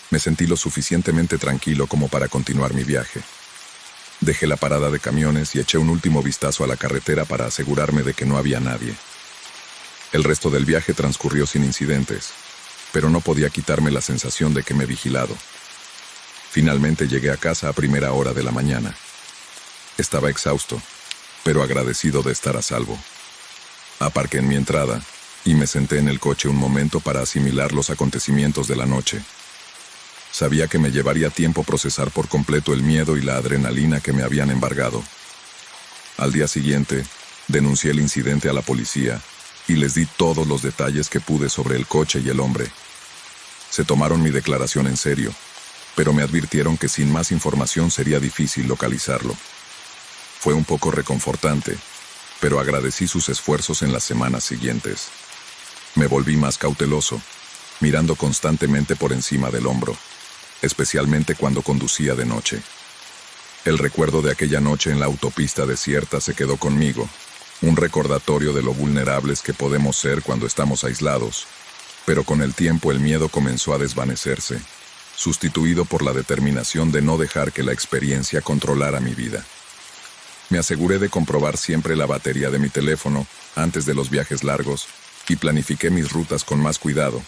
me sentí lo suficientemente tranquilo como para continuar mi viaje. Dejé la parada de camiones y eché un último vistazo a la carretera para asegurarme de que no había nadie. El resto del viaje transcurrió sin incidentes, pero no podía quitarme la sensación de que me vigilado. Finalmente llegué a casa a primera hora de la mañana. Estaba exhausto, pero agradecido de estar a salvo. Aparqué en mi entrada y me senté en el coche un momento para asimilar los acontecimientos de la noche. Sabía que me llevaría tiempo procesar por completo el miedo y la adrenalina que me habían embargado. Al día siguiente, denuncié el incidente a la policía y les di todos los detalles que pude sobre el coche y el hombre. Se tomaron mi declaración en serio, pero me advirtieron que sin más información sería difícil localizarlo. Fue un poco reconfortante, pero agradecí sus esfuerzos en las semanas siguientes. Me volví más cauteloso, mirando constantemente por encima del hombro, especialmente cuando conducía de noche. El recuerdo de aquella noche en la autopista desierta se quedó conmigo, un recordatorio de lo vulnerables que podemos ser cuando estamos aislados, pero con el tiempo el miedo comenzó a desvanecerse, sustituido por la determinación de no dejar que la experiencia controlara mi vida. Me aseguré de comprobar siempre la batería de mi teléfono antes de los viajes largos y planifiqué mis rutas con más cuidado,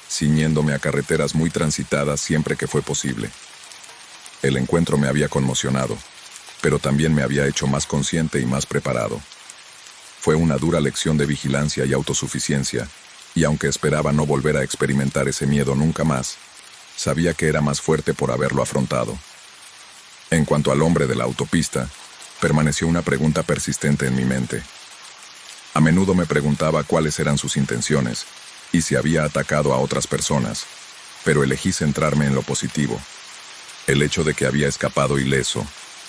ciñéndome a carreteras muy transitadas siempre que fue posible. El encuentro me había conmocionado, pero también me había hecho más consciente y más preparado. Fue una dura lección de vigilancia y autosuficiencia, y aunque esperaba no volver a experimentar ese miedo nunca más, sabía que era más fuerte por haberlo afrontado. En cuanto al hombre de la autopista, permaneció una pregunta persistente en mi mente. A menudo me preguntaba cuáles eran sus intenciones y si había atacado a otras personas, pero elegí centrarme en lo positivo. El hecho de que había escapado ileso,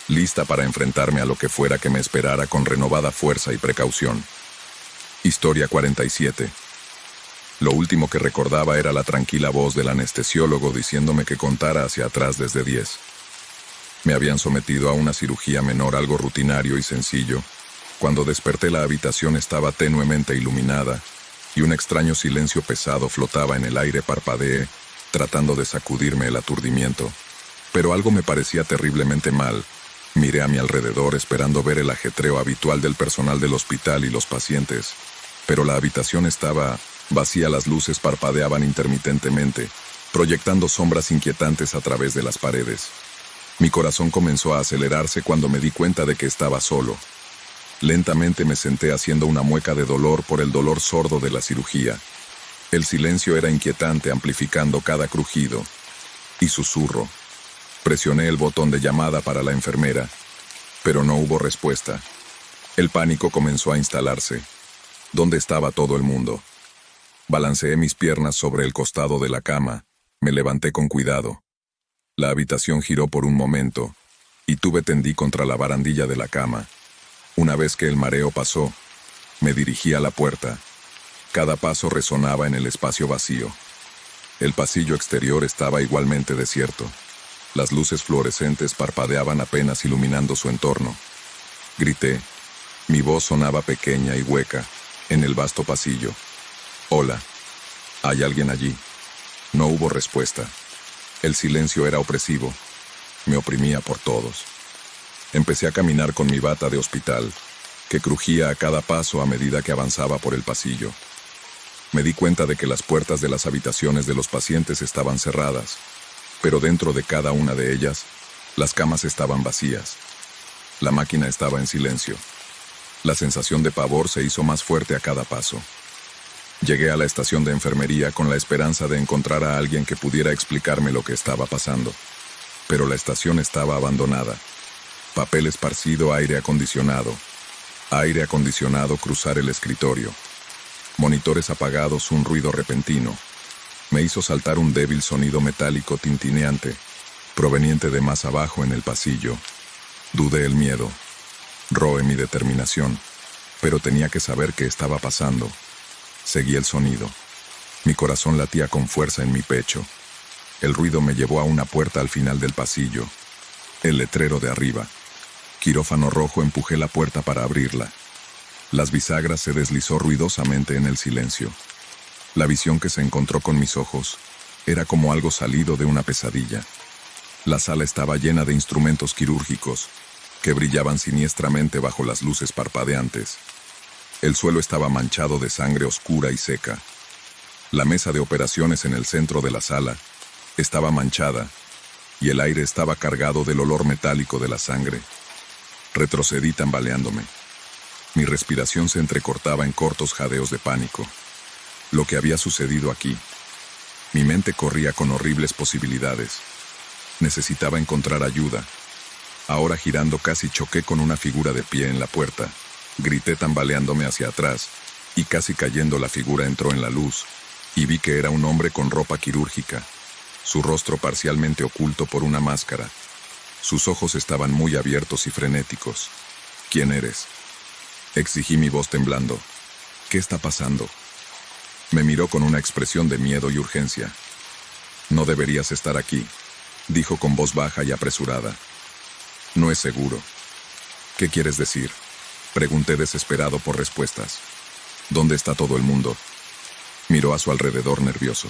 lista para enfrentarme a lo que fuera que me esperara con renovada fuerza y precaución. Historia 47. Lo último que recordaba era la tranquila voz del anestesiólogo diciéndome que contara hacia atrás desde 10. Me habían sometido a una cirugía menor, algo rutinario y sencillo. Cuando desperté, la habitación estaba tenuemente iluminada y un extraño silencio pesado flotaba en el aire. Parpadeé, tratando de sacudirme el aturdimiento. Pero algo me parecía terriblemente mal. Miré a mi alrededor esperando ver el ajetreo habitual del personal del hospital y los pacientes. Pero la habitación estaba vacía, las luces parpadeaban intermitentemente, proyectando sombras inquietantes a través de las paredes. Mi corazón comenzó a acelerarse cuando me di cuenta de que estaba solo. Lentamente me senté haciendo una mueca de dolor por el dolor sordo de la cirugía. El silencio era inquietante, amplificando cada crujido y susurro. Presioné el botón de llamada para la enfermera, pero no hubo respuesta. El pánico comenzó a instalarse. ¿Dónde estaba todo el mundo? Balanceé mis piernas sobre el costado de la cama, me levanté con cuidado. La habitación giró por un momento, y tendí contra la barandilla de la cama. Una vez que el mareo pasó, me dirigí a la puerta. Cada paso resonaba en el espacio vacío. El pasillo exterior estaba igualmente desierto. Las luces fluorescentes parpadeaban apenas iluminando su entorno. Grité. Mi voz sonaba pequeña y hueca, en el vasto pasillo. «Hola. ¿Hay alguien allí?» No hubo respuesta. El silencio era opresivo. Me oprimía por todos. Empecé a caminar con mi bata de hospital, que crujía a cada paso a medida que avanzaba por el pasillo. Me di cuenta de que las puertas de las habitaciones de los pacientes estaban cerradas, pero dentro de cada una de ellas, las camas estaban vacías. La máquina estaba en silencio. La sensación de pavor se hizo más fuerte a cada paso. Llegué a la estación de enfermería con la esperanza de encontrar a alguien que pudiera explicarme lo que estaba pasando. Pero la estación estaba abandonada. Papel esparcido, aire acondicionado. Aire acondicionado cruzar el escritorio. Monitores apagados, un ruido repentino. Me hizo saltar un débil sonido metálico tintineante, proveniente de más abajo en el pasillo. Dudé el miedo. Roé mi determinación, pero tenía que saber qué estaba pasando. Seguí el sonido. Mi corazón latía con fuerza en mi pecho. El ruido me llevó a una puerta al final del pasillo. El letrero de arriba. Quirófano rojo. Empujé la puerta para abrirla. Las bisagras se deslizó ruidosamente en el silencio. La visión que se encontró con mis ojos era como algo salido de una pesadilla. La sala estaba llena de instrumentos quirúrgicos que brillaban siniestramente bajo las luces parpadeantes. El suelo estaba manchado de sangre oscura y seca. La mesa de operaciones en el centro de la sala estaba manchada y el aire estaba cargado del olor metálico de la sangre. Retrocedí tambaleándome. Mi respiración se entrecortaba en cortos jadeos de pánico. Lo que había sucedido aquí. Mi mente corría con horribles posibilidades. Necesitaba encontrar ayuda. Ahora girando casi choqué con una figura de pie en la puerta. Grité tambaleándome hacia atrás, y casi cayendo la figura entró en la luz, y vi que era un hombre con ropa quirúrgica, su rostro parcialmente oculto por una máscara. Sus ojos estaban muy abiertos y frenéticos. «¿Quién eres?», exigí, mi voz temblando. «¿Qué está pasando?». Me miró con una expresión de miedo y urgencia. «No deberías estar aquí», dijo con voz baja y apresurada. «No es seguro». «¿Qué quieres decir?», pregunté desesperado por respuestas. «¿Dónde está todo el mundo?». Miró a su alrededor nervioso.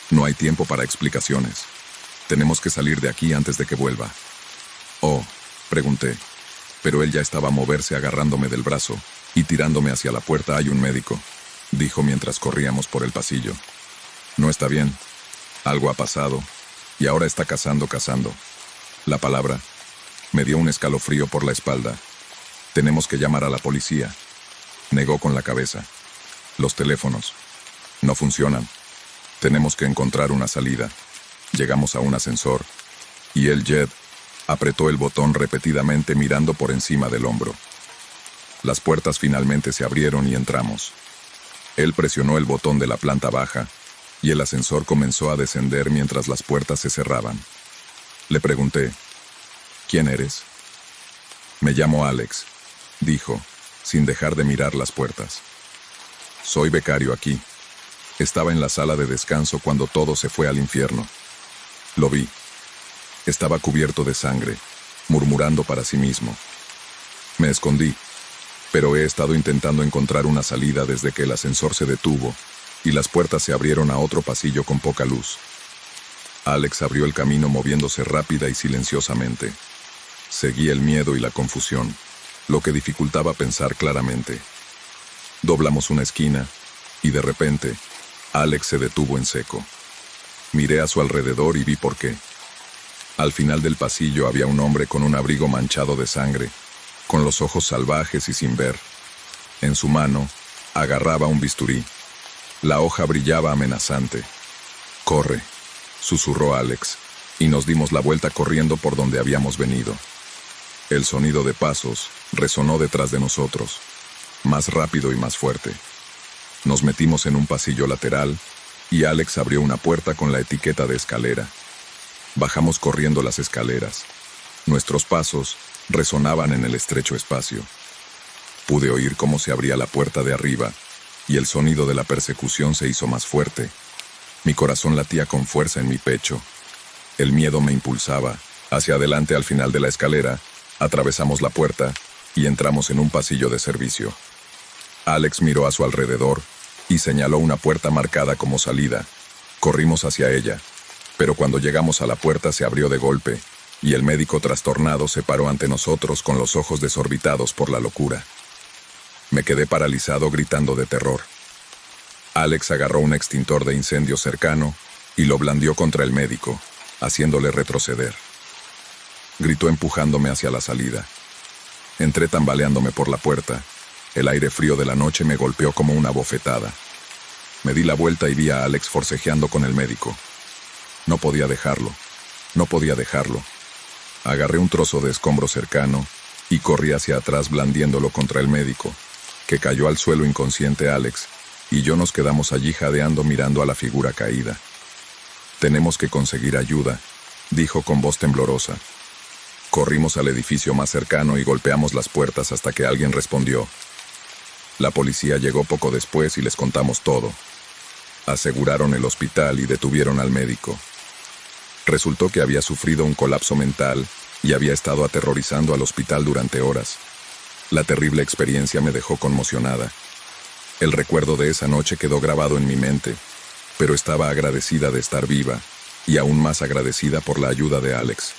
«No hay tiempo para explicaciones. Tenemos que salir de aquí antes de que vuelva». «Oh», pregunté, pero él ya estaba a moverse agarrándome del brazo y tirándome hacia la puerta. «Hay un médico», dijo mientras corríamos por el pasillo. «No está bien. Algo ha pasado, y ahora está cazando. La palabra me dio un escalofrío por la espalda. «Tenemos que llamar a la policía», negó con la cabeza. «Los teléfonos no funcionan. Tenemos que encontrar una salida». Llegamos a un ascensor, y Jed apretó el botón repetidamente mirando por encima del hombro. Las puertas finalmente se abrieron y entramos. Él presionó el botón de la planta baja, y el ascensor comenzó a descender mientras las puertas se cerraban. Le pregunté, «¿Quién eres?». «Me llamo Alex», dijo, sin dejar de mirar las puertas. «Soy becario aquí. Estaba en la sala de descanso cuando todo se fue al infierno». Lo vi. Estaba cubierto de sangre, murmurando para sí mismo. Me escondí, pero he estado intentando encontrar una salida desde que el ascensor se detuvo y las puertas se abrieron a otro pasillo con poca luz. Alex abrió el camino moviéndose rápida y silenciosamente. Seguí el miedo y la confusión, lo que dificultaba pensar claramente. Doblamos una esquina, y de repente, Alex se detuvo en seco. Miré a su alrededor y vi por qué. Al final del pasillo había un hombre con un abrigo manchado de sangre, con los ojos salvajes y sin ver. En su mano, agarraba un bisturí. La hoja brillaba amenazante. «Corre», susurró Alex, y nos dimos la vuelta corriendo por donde habíamos venido. El sonido de pasos resonó detrás de nosotros, más rápido y más fuerte. Nos metimos en un pasillo lateral y Alex abrió una puerta con la etiqueta de escalera. Bajamos corriendo las escaleras. Nuestros pasos resonaban en el estrecho espacio. Pude oír cómo se abría la puerta de arriba y el sonido de la persecución se hizo más fuerte. Mi corazón latía con fuerza en mi pecho. El miedo me impulsaba. Hacia adelante al final de la escalera, atravesamos la puerta y entramos en un pasillo de servicio. Alex miró a su alrededor y señaló una puerta marcada como salida. Corrimos hacia ella, pero cuando llegamos a la puerta se abrió de golpe y el médico trastornado se paró ante nosotros con los ojos desorbitados por la locura. Me quedé paralizado gritando de terror. Alex agarró un extintor de incendio cercano y lo blandió contra el médico, haciéndole retroceder. Gritó empujándome hacia la salida. Entré tambaleándome por la puerta. El aire frío de la noche me golpeó como una bofetada. Me di la vuelta y vi a Alex forcejeando con el médico. No podía dejarlo. No podía dejarlo. Agarré un trozo de escombro cercano y corrí hacia atrás blandiéndolo contra el médico, que cayó al suelo inconsciente. Alex y yo nos quedamos allí jadeando mirando a la figura caída. «Tenemos que conseguir ayuda», dijo con voz temblorosa. Corrimos al edificio más cercano y golpeamos las puertas hasta que alguien respondió. La policía llegó poco después y les contamos todo. Aseguraron el hospital y detuvieron al médico. Resultó que había sufrido un colapso mental y había estado aterrorizando al hospital durante horas. La terrible experiencia me dejó conmocionada. El recuerdo de esa noche quedó grabado en mi mente, pero estaba agradecida de estar viva y aún más agradecida por la ayuda de Alex.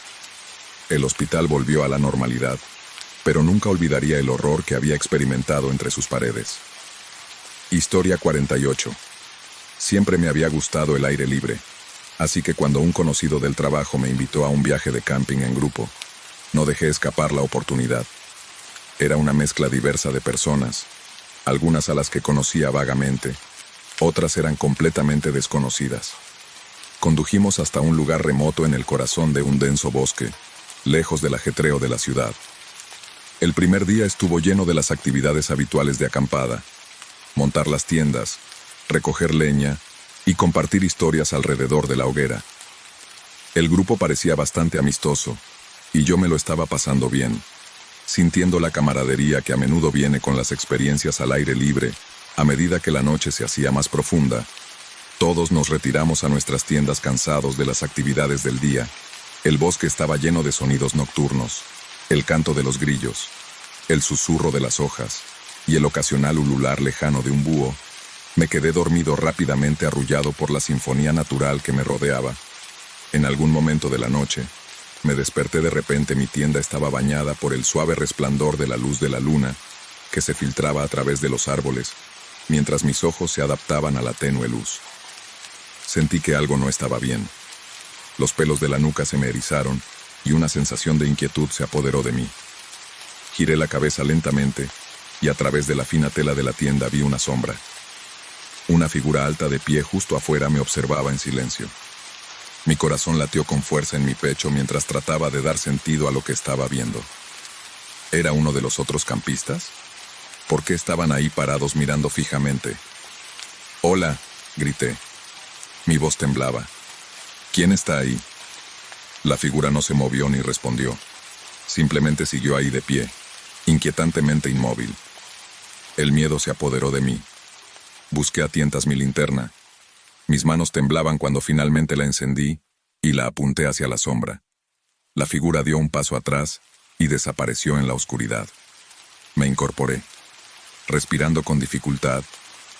El hospital volvió a la normalidad, pero nunca olvidaría el horror que había experimentado entre sus paredes. Historia 48. Siempre me había gustado el aire libre, así que cuando un conocido del trabajo me invitó a un viaje de camping en grupo, no dejé escapar la oportunidad. Era una mezcla diversa de personas, algunas a las que conocía vagamente, otras eran completamente desconocidas. Condujimos hasta un lugar remoto en el corazón de un denso bosque, lejos del ajetreo de la ciudad. El primer día estuvo lleno de las actividades habituales de acampada: montar las tiendas, recoger leña y compartir historias alrededor de la hoguera. El grupo parecía bastante amistoso, y yo me lo estaba pasando bien, sintiendo la camaradería que a menudo viene con las experiencias al aire libre. A medida que la noche se hacía más profunda, todos nos retiramos a nuestras tiendas cansados de las actividades del día. El bosque estaba lleno de sonidos nocturnos, el canto de los grillos, el susurro de las hojas y el ocasional ulular lejano de un búho. Me quedé dormido rápidamente arrullado por la sinfonía natural que me rodeaba. En algún momento de la noche, me desperté de repente. Mi tienda estaba bañada por el suave resplandor de la luz de la luna que se filtraba a través de los árboles, mientras mis ojos se adaptaban a la tenue luz. Sentí que algo no estaba bien. Los pelos de la nuca se me erizaron y una sensación de inquietud se apoderó de mí. Giré la cabeza lentamente y a través de la fina tela de la tienda vi una sombra. Una figura alta de pie justo afuera me observaba en silencio. Mi corazón latió con fuerza en mi pecho mientras trataba de dar sentido a lo que estaba viendo. ¿Era uno de los otros campistas? ¿Por qué estaban ahí parados mirando fijamente? «Hola», grité. Mi voz temblaba. «¿Quién está ahí?» La figura no se movió ni respondió. Simplemente siguió ahí de pie, inquietantemente inmóvil. El miedo se apoderó de mí. Busqué a tientas mi linterna. Mis manos temblaban cuando finalmente la encendí y la apunté hacia la sombra. La figura dio un paso atrás y desapareció en la oscuridad. Me incorporé. Respirando con dificultad,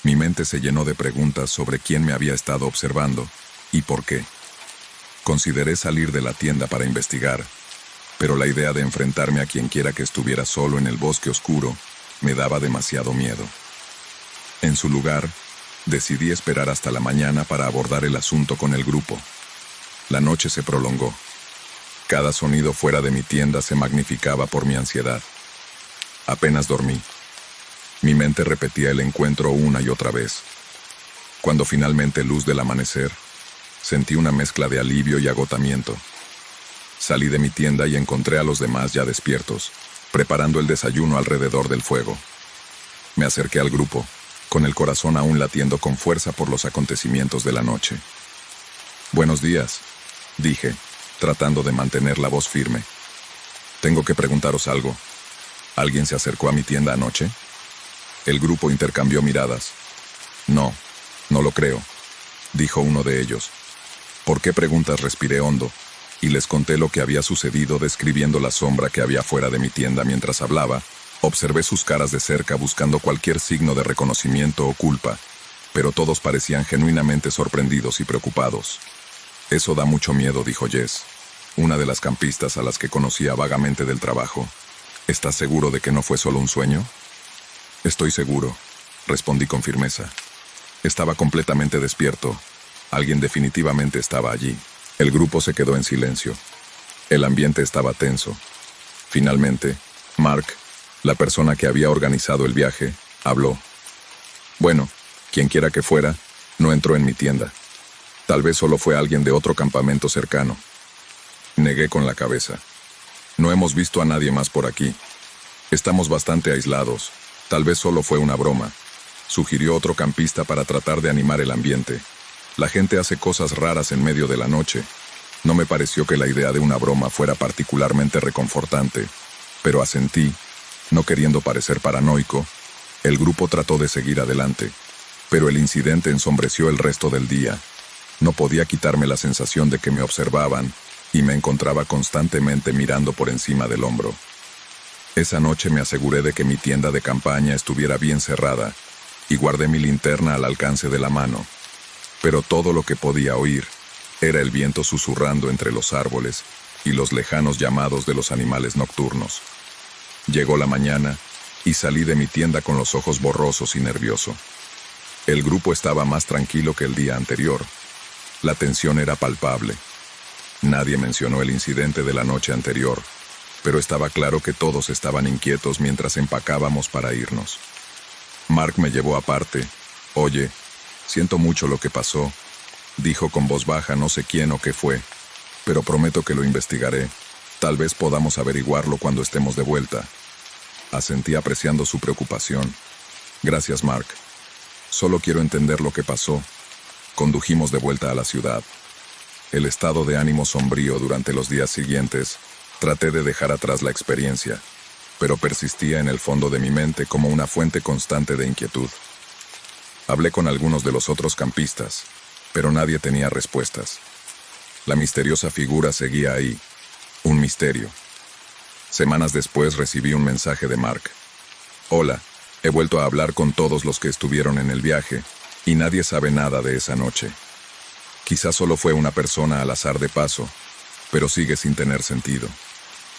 mi mente se llenó de preguntas sobre quién me había estado observando y por qué. Consideré salir de la tienda para investigar, pero la idea de enfrentarme a quienquiera que estuviera solo en el bosque oscuro me daba demasiado miedo. En su lugar, decidí esperar hasta la mañana para abordar el asunto con el grupo. La noche se prolongó. Cada sonido fuera de mi tienda se magnificaba por mi ansiedad. Apenas dormí. Mi mente repetía el encuentro una y otra vez. Cuando finalmente luz del amanecer, sentí una mezcla de alivio y agotamiento. Salí de mi tienda y encontré a los demás ya despiertos, preparando el desayuno alrededor del fuego. Me acerqué al grupo, con el corazón aún latiendo con fuerza por los acontecimientos de la noche. «Buenos días», dije, tratando de mantener la voz firme. «Tengo que preguntaros algo. ¿Alguien se acercó a mi tienda anoche?» El grupo intercambió miradas. «No, no lo creo», dijo uno de ellos. «¿Por qué preguntas?», respiré hondo, y les conté lo que había sucedido describiendo la sombra que había fuera de mi tienda mientras hablaba. Observé sus caras de cerca buscando cualquier signo de reconocimiento o culpa, pero todos parecían genuinamente sorprendidos y preocupados. «Eso da mucho miedo», dijo Jess, una de las campistas a las que conocía vagamente del trabajo. «¿Estás seguro de que no fue solo un sueño?» «Estoy seguro», respondí con firmeza. Estaba completamente despierto. Alguien definitivamente estaba allí. El grupo se quedó en silencio. El ambiente estaba tenso. Finalmente, Mark, la persona que había organizado el viaje, habló. «Bueno, quienquiera que fuera, no entró en mi tienda. Tal vez solo fue alguien de otro campamento cercano». Negué con la cabeza. «No hemos visto a nadie más por aquí. Estamos bastante aislados. Tal vez solo fue una broma», sugirió otro campista para tratar de animar el ambiente. «La gente hace cosas raras en medio de la noche». No me pareció que la idea de una broma fuera particularmente reconfortante, pero asentí, no queriendo parecer paranoico. El grupo trató de seguir adelante, pero el incidente ensombreció el resto del día. No podía quitarme la sensación de que me observaban, y me encontraba constantemente mirando por encima del hombro. Esa noche me aseguré de que mi tienda de campaña estuviera bien cerrada, y guardé mi linterna al alcance de la mano. Pero todo lo que podía oír era el viento susurrando entre los árboles y los lejanos llamados de los animales nocturnos. Llegó la mañana, y salí de mi tienda con los ojos borrosos y nervioso. El grupo estaba más tranquilo que el día anterior. La tensión era palpable. Nadie mencionó el incidente de la noche anterior, pero estaba claro que todos estaban inquietos mientras empacábamos para irnos. Mark me llevó aparte. «Oye, siento mucho lo que pasó», dijo con voz baja. «No sé quién o qué fue, pero prometo que lo investigaré. Tal vez podamos averiguarlo cuando estemos de vuelta». Asentí apreciando su preocupación. «Gracias, Mark. Solo quiero entender lo que pasó». Condujimos de vuelta a la ciudad. El estado de ánimo sombrío durante los días siguientes. Traté de dejar atrás la experiencia, pero persistía en el fondo de mi mente como una fuente constante de inquietud. Hablé con algunos de los otros campistas, pero nadie tenía respuestas. La misteriosa figura seguía ahí, un misterio. Semanas después recibí un mensaje de Mark. «Hola, he vuelto a hablar con todos los que estuvieron en el viaje, y nadie sabe nada de esa noche. Quizás solo fue una persona al azar de paso, pero sigue sin tener sentido.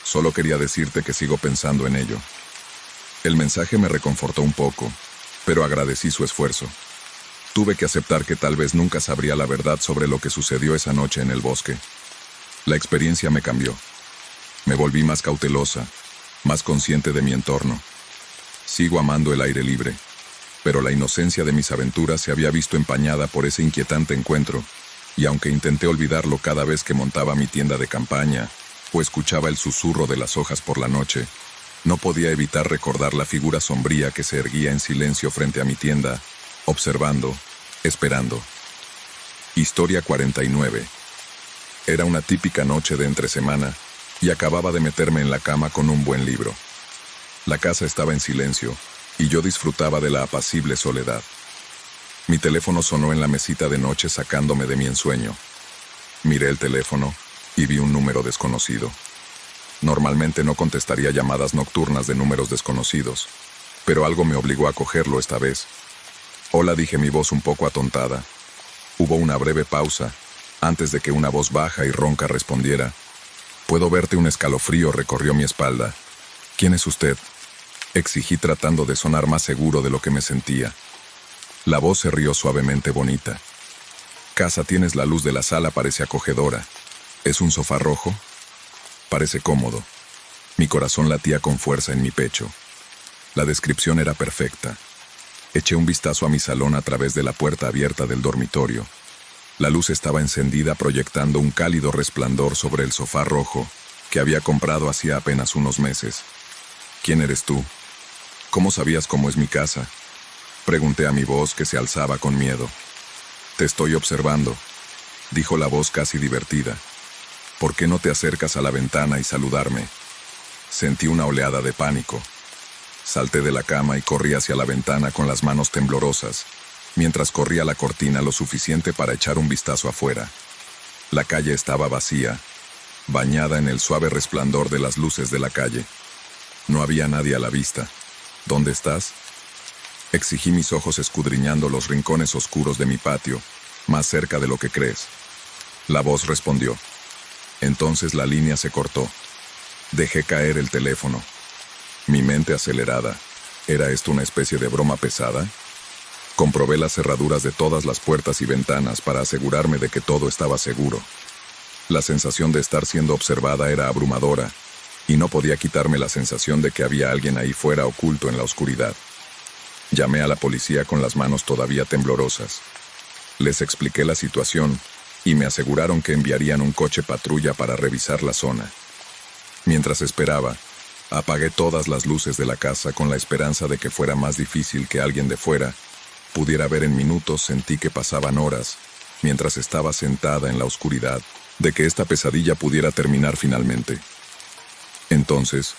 Solo quería decirte que sigo pensando en ello». El mensaje me reconfortó un poco, pero agradecí su esfuerzo. Tuve que aceptar que tal vez nunca sabría la verdad sobre lo que sucedió esa noche en el bosque. La experiencia me cambió. Me volví más cautelosa, más consciente de mi entorno. Sigo amando el aire libre, pero la inocencia de mis aventuras se había visto empañada por ese inquietante encuentro, y aunque intenté olvidarlo cada vez que montaba mi tienda de campaña o escuchaba el susurro de las hojas por la noche, no podía evitar recordar la figura sombría que se erguía en silencio frente a mi tienda, observando, esperando. Historia 49. Era una típica noche de entre semana, y acababa de meterme en la cama con un buen libro. La casa estaba en silencio, y yo disfrutaba de la apacible soledad. Mi teléfono sonó en la mesita de noche sacándome de mi ensueño. Miré el teléfono, y vi un número desconocido. Normalmente no contestaría llamadas nocturnas de números desconocidos, pero algo me obligó a cogerlo esta vez. «Hola», dije, mi voz un poco atontada. Hubo una breve pausa, antes de que una voz baja y ronca respondiera. «Puedo verte». Un escalofrío recorrió mi espalda. «¿Quién es usted?», exigí tratando de sonar más seguro de lo que me sentía. La voz se rió suavemente bonita. «Casa, tienes la luz de la sala, parece acogedora. ¿Es un sofá rojo?». «Parece cómodo». Mi corazón latía con fuerza en mi pecho. La descripción era perfecta. Eché un vistazo a mi salón a través de la puerta abierta del dormitorio. La luz estaba encendida proyectando un cálido resplandor sobre el sofá rojo que había comprado hacía apenas unos meses. ¿Quién eres tú? ¿Cómo sabías cómo es mi casa? Pregunté a mi voz que se alzaba con miedo. Te estoy observando, dijo la voz casi divertida. ¿Por qué no te acercas a la ventana y saludarme? Sentí una oleada de pánico. Salté de la cama y corrí hacia la ventana con las manos temblorosas, mientras corría la cortina lo suficiente para echar un vistazo afuera. La calle estaba vacía, bañada en el suave resplandor de las luces de la calle. No había nadie a la vista. ¿Dónde estás? Exigí mis ojos escudriñando los rincones oscuros de mi patio, más cerca de lo que crees. La voz respondió. Entonces la línea se cortó. Dejé caer el teléfono. Mi mente acelerada. ¿Era esto una especie de broma pesada? Comprobé las cerraduras de todas las puertas y ventanas para asegurarme de que todo estaba seguro. La sensación de estar siendo observada era abrumadora, y no podía quitarme la sensación de que había alguien ahí fuera oculto en la oscuridad. Llamé a la policía con las manos todavía temblorosas. Les expliqué la situación, y me aseguraron que enviarían un coche patrulla para revisar la zona. Mientras esperaba, apagué todas las luces de la casa con la esperanza de que fuera más difícil que alguien de fuera pudiera ver. En minutos sentí que pasaban horas, mientras estaba sentada en la oscuridad, de que esta pesadilla pudiera terminar finalmente. Entonces,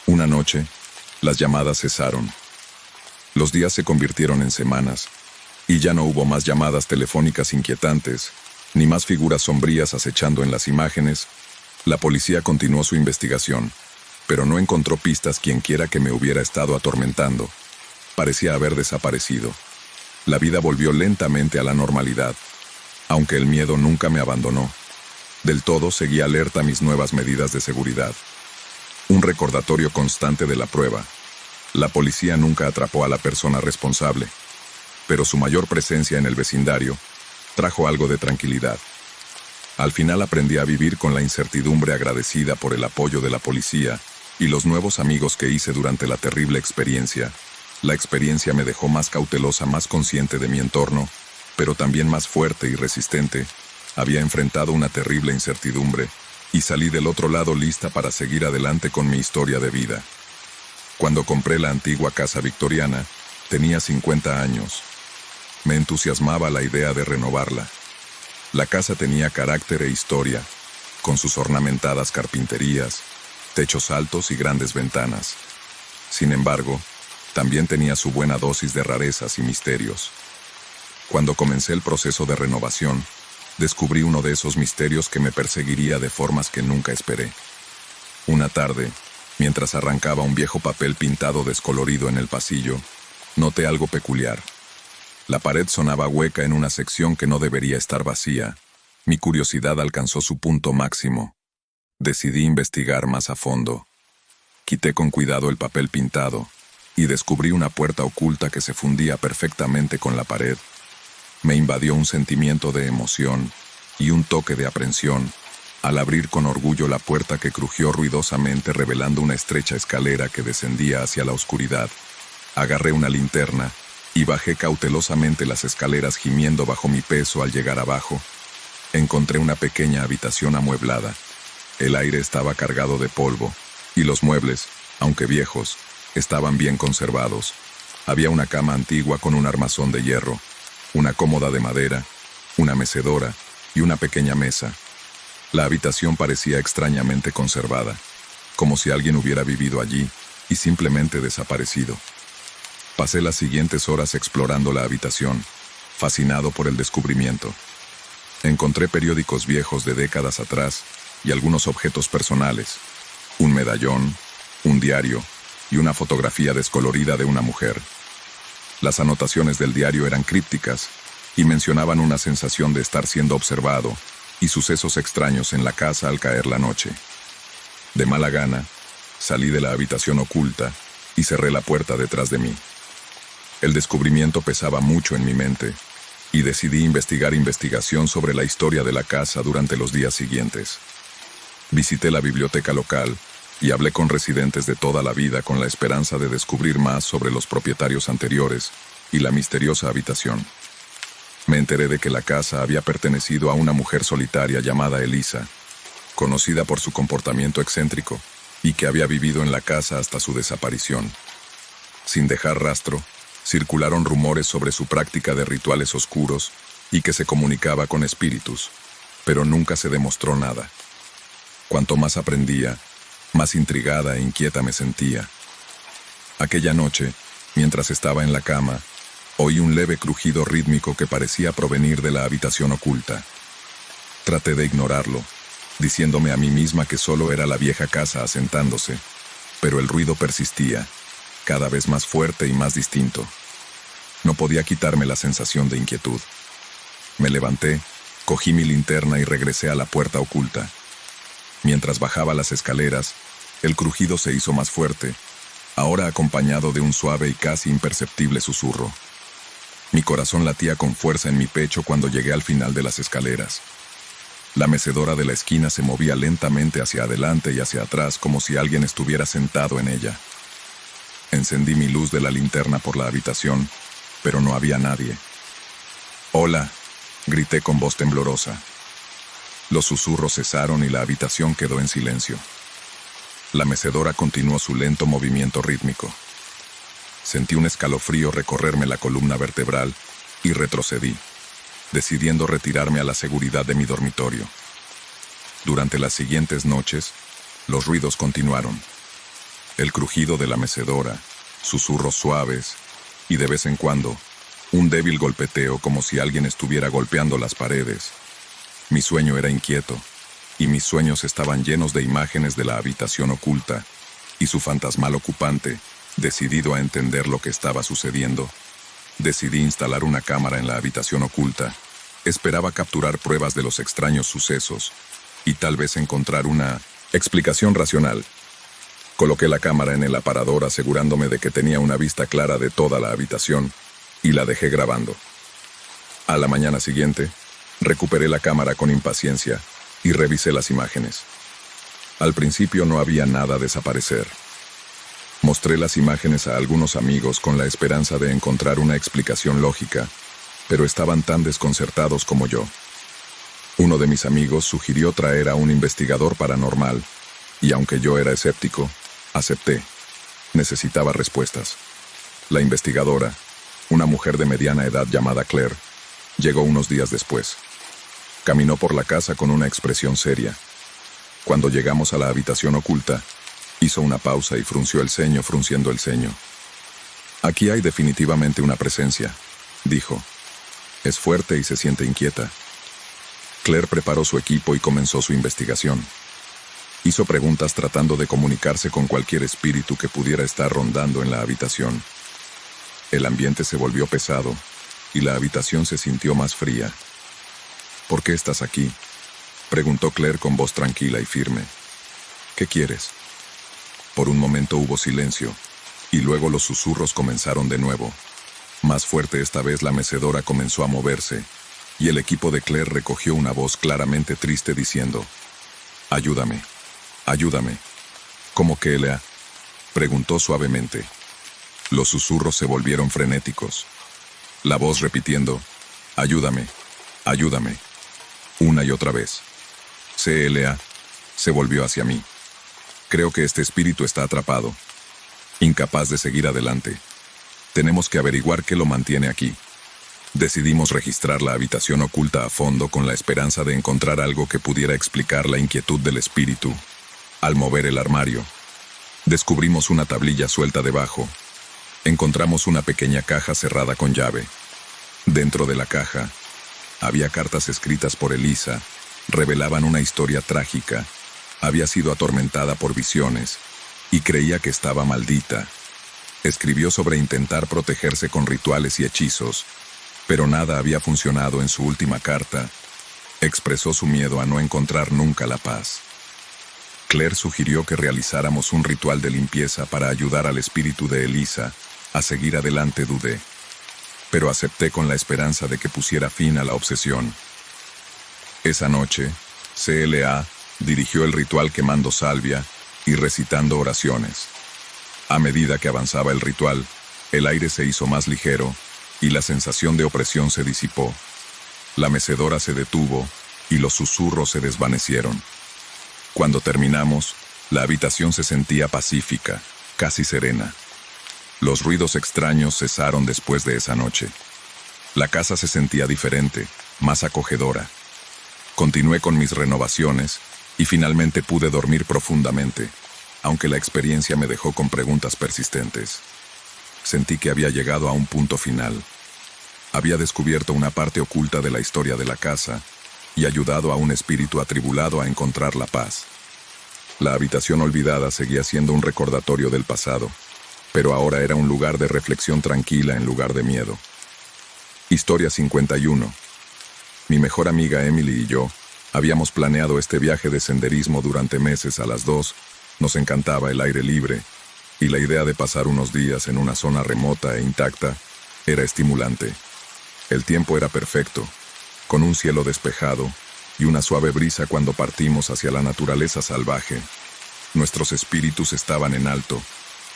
una noche, las llamadas cesaron. Los días se convirtieron en semanas, y ya no hubo más llamadas telefónicas inquietantes, ni más figuras sombrías acechando en las imágenes. La policía continuó su investigación, pero no encontró pistas. Quienquiera que me hubiera estado atormentando parecía haber desaparecido. La vida volvió lentamente a la normalidad, aunque el miedo nunca me abandonó. Del todo seguí alerta a mis nuevas medidas de seguridad. Un recordatorio constante de la prueba. La policía nunca atrapó a la persona responsable, pero su mayor presencia en el vecindario trajo algo de tranquilidad. Al final aprendí a vivir con la incertidumbre, agradecida por el apoyo de la policía y los nuevos amigos que hice durante la terrible experiencia. La experiencia me dejó más cautelosa, más consciente de mi entorno, pero también más fuerte y resistente. Había enfrentado una terrible incertidumbre y salí del otro lado lista para seguir adelante con mi historia de vida. Cuando compré la antigua casa victoriana, tenía 50 años. Me entusiasmaba la idea de renovarla. La casa tenía carácter e historia, con sus ornamentadas carpinterías, techos altos y grandes ventanas. Sin embargo, también tenía su buena dosis de rarezas y misterios. Cuando comencé el proceso de renovación, descubrí uno de esos misterios que me perseguiría de formas que nunca esperé. Una tarde, mientras arrancaba un viejo papel pintado descolorido en el pasillo, noté algo peculiar. La pared sonaba hueca en una sección que no debería estar vacía. Mi curiosidad alcanzó su punto máximo. Decidí investigar más a fondo. Quité con cuidado el papel pintado y descubrí una puerta oculta que se fundía perfectamente con la pared. Me invadió un sentimiento de emoción y un toque de aprensión al abrir con orgullo la puerta, que crujió ruidosamente revelando una estrecha escalera que descendía hacia la oscuridad. Agarré una linterna y bajé cautelosamente las escaleras, gimiendo bajo mi peso. Al llegar abajo, encontré una pequeña habitación amueblada. El aire estaba cargado de polvo y los muebles, aunque viejos, estaban bien conservados. Había una cama antigua con un armazón de hierro, una cómoda de madera, una mecedora y una pequeña mesa. La habitación parecía extrañamente conservada, como si alguien hubiera vivido allí y simplemente desaparecido. Pasé las siguientes horas explorando la habitación, fascinado por el descubrimiento. Encontré periódicos viejos de décadas atrás y algunos objetos personales, un medallón, un diario y una fotografía descolorida de una mujer. Las anotaciones del diario eran crípticas y mencionaban una sensación de estar siendo observado y sucesos extraños en la casa al caer la noche. De mala gana, salí de la habitación oculta y cerré la puerta detrás de mí. El descubrimiento pesaba mucho en mi mente y decidí investigación sobre la historia de la casa durante los días siguientes. Visité la biblioteca local y hablé con residentes de toda la vida con la esperanza de descubrir más sobre los propietarios anteriores y la misteriosa habitación. Me enteré de que la casa había pertenecido a una mujer solitaria llamada Elisa, conocida por su comportamiento excéntrico, y que había vivido en la casa hasta su desaparición. Sin dejar rastro, circularon rumores sobre su práctica de rituales oscuros y que se comunicaba con espíritus, pero nunca se demostró nada. Cuanto más aprendía, más intrigada e inquieta me sentía. Aquella noche, mientras estaba en la cama, oí un leve crujido rítmico que parecía provenir de la habitación oculta. Traté de ignorarlo, diciéndome a mí misma que solo era la vieja casa asentándose, pero el ruido persistía, cada vez más fuerte y más distinto. No podía quitarme la sensación de inquietud. Me levanté, cogí mi linterna y regresé a la puerta oculta. Mientras bajaba las escaleras, el crujido se hizo más fuerte, ahora acompañado de un suave y casi imperceptible susurro. Mi corazón latía con fuerza en mi pecho cuando llegué al final de las escaleras. La mecedora de la esquina se movía lentamente hacia adelante y hacia atrás como si alguien estuviera sentado en ella. Encendí mi luz de la linterna por la habitación, pero no había nadie. «Hola», grité con voz temblorosa. Los susurros cesaron y la habitación quedó en silencio. La mecedora continuó su lento movimiento rítmico. Sentí un escalofrío recorrerme la columna vertebral y retrocedí, decidiendo retirarme a la seguridad de mi dormitorio. Durante las siguientes noches, los ruidos continuaron. El crujido de la mecedora, susurros suaves y de vez en cuando, un débil golpeteo como si alguien estuviera golpeando las paredes. Mi sueño era inquieto, y mis sueños estaban llenos de imágenes de la habitación oculta y su fantasmal ocupante. Decidido a entender lo que estaba sucediendo, decidí instalar una cámara en la habitación oculta. Esperaba capturar pruebas de los extraños sucesos y tal vez encontrar una explicación racional. Coloqué la cámara en el aparador asegurándome de que tenía una vista clara de toda la habitación y la dejé grabando. A la mañana siguiente, recuperé la cámara con impaciencia y revisé las imágenes. Al principio no había nada a desaparecer. Mostré las imágenes a algunos amigos con la esperanza de encontrar una explicación lógica, pero estaban tan desconcertados como yo. Uno de mis amigos sugirió traer a un investigador paranormal, y aunque yo era escéptico, acepté. Necesitaba respuestas. La investigadora, una mujer de mediana edad llamada Claire, llegó unos días después. Caminó por la casa con una expresión seria. Cuando llegamos a la habitación oculta, hizo una pausa y frunció el ceño frunciendo el ceño. «Aquí hay definitivamente una presencia», dijo. «Es fuerte y se siente inquieta». Claire preparó su equipo y comenzó su investigación. Hizo preguntas tratando de comunicarse con cualquier espíritu que pudiera estar rondando en la habitación. El ambiente se volvió pesado y la habitación se sintió más fría. «¿Por qué estás aquí?», preguntó Claire con voz tranquila y firme. «¿Qué quieres?». Por un momento hubo silencio, y luego los susurros comenzaron de nuevo. Más fuerte esta vez la mecedora comenzó a moverse, y el equipo de Claire recogió una voz claramente triste diciendo: «Ayúdame, ayúdame». «¿Cómo que Elea?», preguntó suavemente. Los susurros se volvieron frenéticos. La voz repitiendo: «Ayúdame, ayúdame», una y otra vez. Elea se volvió hacia mí. «Creo que este espíritu está atrapado, incapaz de seguir adelante. Tenemos que averiguar qué lo mantiene aquí». Decidimos registrar la habitación oculta a fondo con la esperanza de encontrar algo que pudiera explicar la inquietud del espíritu. Al mover el armario, descubrimos una tablilla suelta debajo. Encontramos una pequeña caja cerrada con llave. Dentro de la caja, había cartas escritas por Elisa. Revelaban una historia trágica. Había sido atormentada por visiones y creía que estaba maldita. Escribió sobre intentar protegerse con rituales y hechizos, pero nada había funcionado en su última carta. Expresó su miedo a no encontrar nunca la paz. Claire sugirió que realizáramos un ritual de limpieza para ayudar al espíritu de Elisa a seguir adelante. Dudé, pero acepté con la esperanza de que pusiera fin a la obsesión. Esa noche, CLA dirigió el ritual quemando salvia y recitando oraciones. A medida que avanzaba el ritual, el aire se hizo más ligero y la sensación de opresión se disipó. La mecedora se detuvo y los susurros se desvanecieron. Cuando terminamos, la habitación se sentía pacífica, casi serena. Los ruidos extraños cesaron después de esa noche. La casa se sentía diferente, más acogedora. Continué con mis renovaciones y finalmente pude dormir profundamente, aunque la experiencia me dejó con preguntas persistentes. Sentí que había llegado a un punto final. Había descubierto una parte oculta de la historia de la casa y ayudado a un espíritu atribulado a encontrar la paz. La habitación olvidada seguía siendo un recordatorio del pasado, pero ahora era un lugar de reflexión tranquila en lugar de miedo. Historia 51. Mi mejor amiga Emily y yo habíamos planeado este viaje de senderismo durante meses. A las dos nos encantaba el aire libre, y la idea de pasar unos días en una zona remota e intacta era estimulante. El tiempo era perfecto, con un cielo despejado y una suave brisa cuando partimos hacia la naturaleza salvaje. Nuestros espíritus estaban en alto,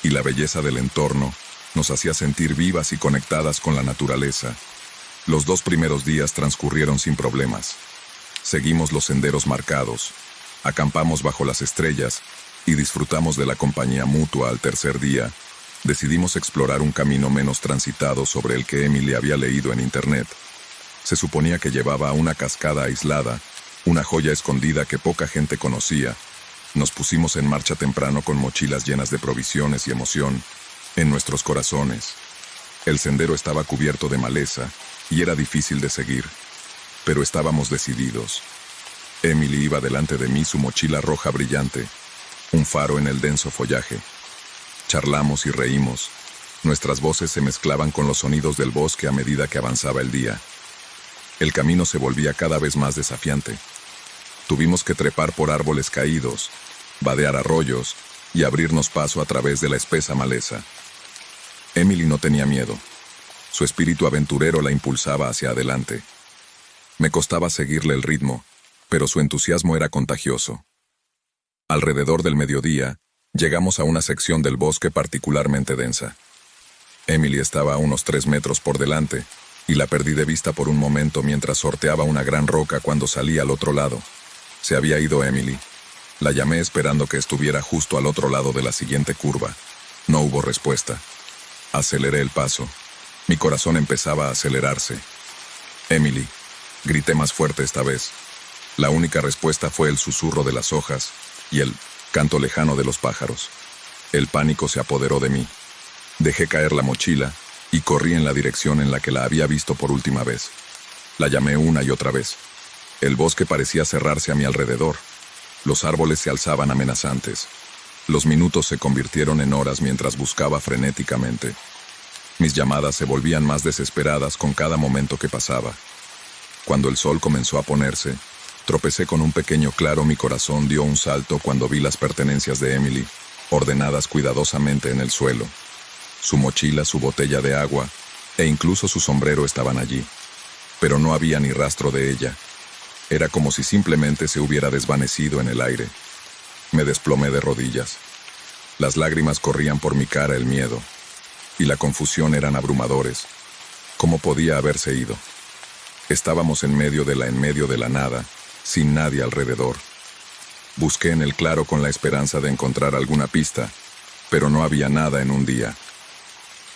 y la belleza del entorno nos hacía sentir vivas y conectadas con la naturaleza. Los 2 primeros días transcurrieron sin problemas. Seguimos los senderos marcados, acampamos bajo las estrellas y disfrutamos de la compañía mutua. Al tercer día, decidimos explorar un camino menos transitado sobre el que Emily había leído en internet. Se suponía que llevaba a una cascada aislada, una joya escondida que poca gente conocía. Nos pusimos en marcha temprano con mochilas llenas de provisiones y emoción en nuestros corazones. El sendero estaba cubierto de maleza y era difícil de seguir, pero estábamos decididos. Emily iba delante de mí, su mochila roja brillante, un faro en el denso follaje. Charlamos y reímos. Nuestras voces se mezclaban con los sonidos del bosque a medida que avanzaba el día. El camino se volvía cada vez más desafiante. Tuvimos que trepar por árboles caídos, vadear arroyos y abrirnos paso a través de la espesa maleza. Emily no tenía miedo. Su espíritu aventurero la impulsaba hacia adelante. Me costaba seguirle el ritmo, pero su entusiasmo era contagioso. Alrededor del mediodía, llegamos a una sección del bosque particularmente densa. Emily estaba a unos 3 metros por delante, y la perdí de vista por un momento mientras sorteaba una gran roca cuando salí al otro lado. Se había ido Emily. La llamé esperando que estuviera justo al otro lado de la siguiente curva. No hubo respuesta. Aceleré el paso. Mi corazón empezaba a acelerarse. Emily, grité más fuerte esta vez. La única respuesta fue el susurro de las hojas y el canto lejano de los pájaros. El pánico se apoderó de mí. Dejé caer la mochila y corrí en la dirección en la que la había visto por última vez. La llamé una y otra vez. El bosque parecía cerrarse a mi alrededor. Los árboles se alzaban amenazantes. Los minutos se convirtieron en horas mientras buscaba frenéticamente. Mis llamadas se volvían más desesperadas con cada momento que pasaba. Cuando el sol comenzó a ponerse, tropecé con un pequeño claro. Mi corazón dio un salto cuando vi las pertenencias de Emily, ordenadas cuidadosamente en el suelo. Su mochila, su botella de agua e incluso su sombrero estaban allí. Pero no había ni rastro de ella. Era como si simplemente se hubiera desvanecido en el aire. Me desplomé de rodillas. Las lágrimas corrían por mi cara, el miedo y la confusión eran abrumadores. ¿Cómo podía haberse ido? Estábamos en medio de la nada, sin nadie alrededor. Busqué en el claro con la esperanza de encontrar alguna pista, pero no había nada en un día.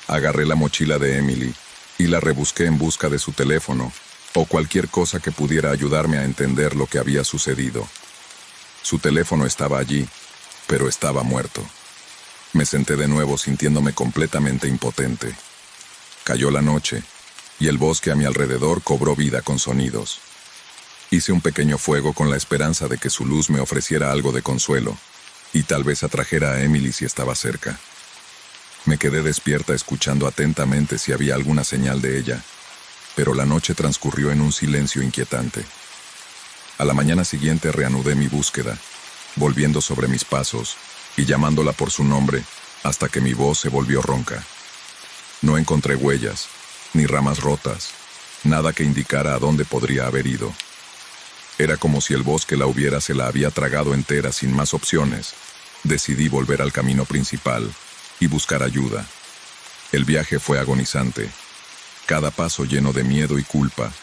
Agarré la mochila de Emily y la rebusqué en busca de su teléfono o cualquier cosa que pudiera ayudarme a entender lo que había sucedido. Su teléfono estaba allí, pero estaba muerto. Me senté de nuevo sintiéndome completamente impotente. Cayó la noche, y el bosque a mi alrededor cobró vida con sonidos. Hice un pequeño fuego con la esperanza de que su luz me ofreciera algo de consuelo, y tal vez atrajera a Emily si estaba cerca. Me quedé despierta escuchando atentamente si había alguna señal de ella, pero la noche transcurrió en un silencio inquietante. A la mañana siguiente reanudé mi búsqueda, volviendo sobre mis pasos y llamándola por su nombre hasta que mi voz se volvió ronca. No encontré huellas, ni ramas rotas, nada que indicara a dónde podría haber ido. Era como si el bosque se la había tragado entera sin más opciones. Decidí volver al camino principal y buscar ayuda. El viaje fue agonizante, cada paso lleno de miedo y culpa.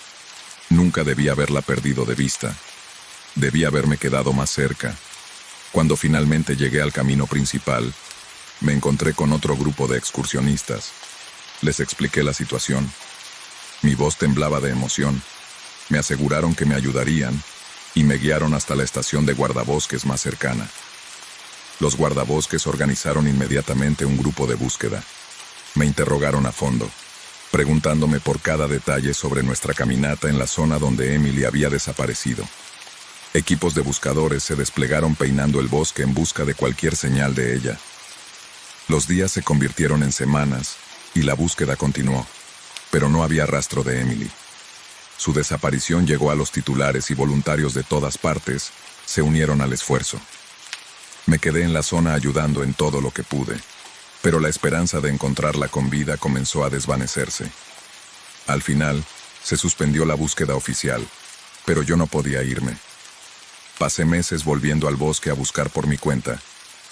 Nunca debí haberla perdido de vista. Debí haberme quedado más cerca. Cuando finalmente llegué al camino principal, me encontré con otro grupo de excursionistas. Les expliqué la situación. Mi voz temblaba de emoción. Me aseguraron que me ayudarían y me guiaron hasta la estación de guardabosques más cercana. Los guardabosques organizaron inmediatamente un grupo de búsqueda. Me interrogaron a fondo, preguntándome por cada detalle sobre nuestra caminata en la zona donde Emily había desaparecido. Equipos de buscadores se desplegaron peinando el bosque en busca de cualquier señal de ella. Los días se convirtieron en semanas y la búsqueda continuó, pero no había rastro de Emily. Su desaparición llegó a los titulares y voluntarios de todas partes se unieron al esfuerzo. Me quedé en la zona ayudando en todo lo que pude, pero la esperanza de encontrarla con vida comenzó a desvanecerse. Al final, se suspendió la búsqueda oficial, pero yo no podía irme. Pasé meses volviendo al bosque a buscar por mi cuenta,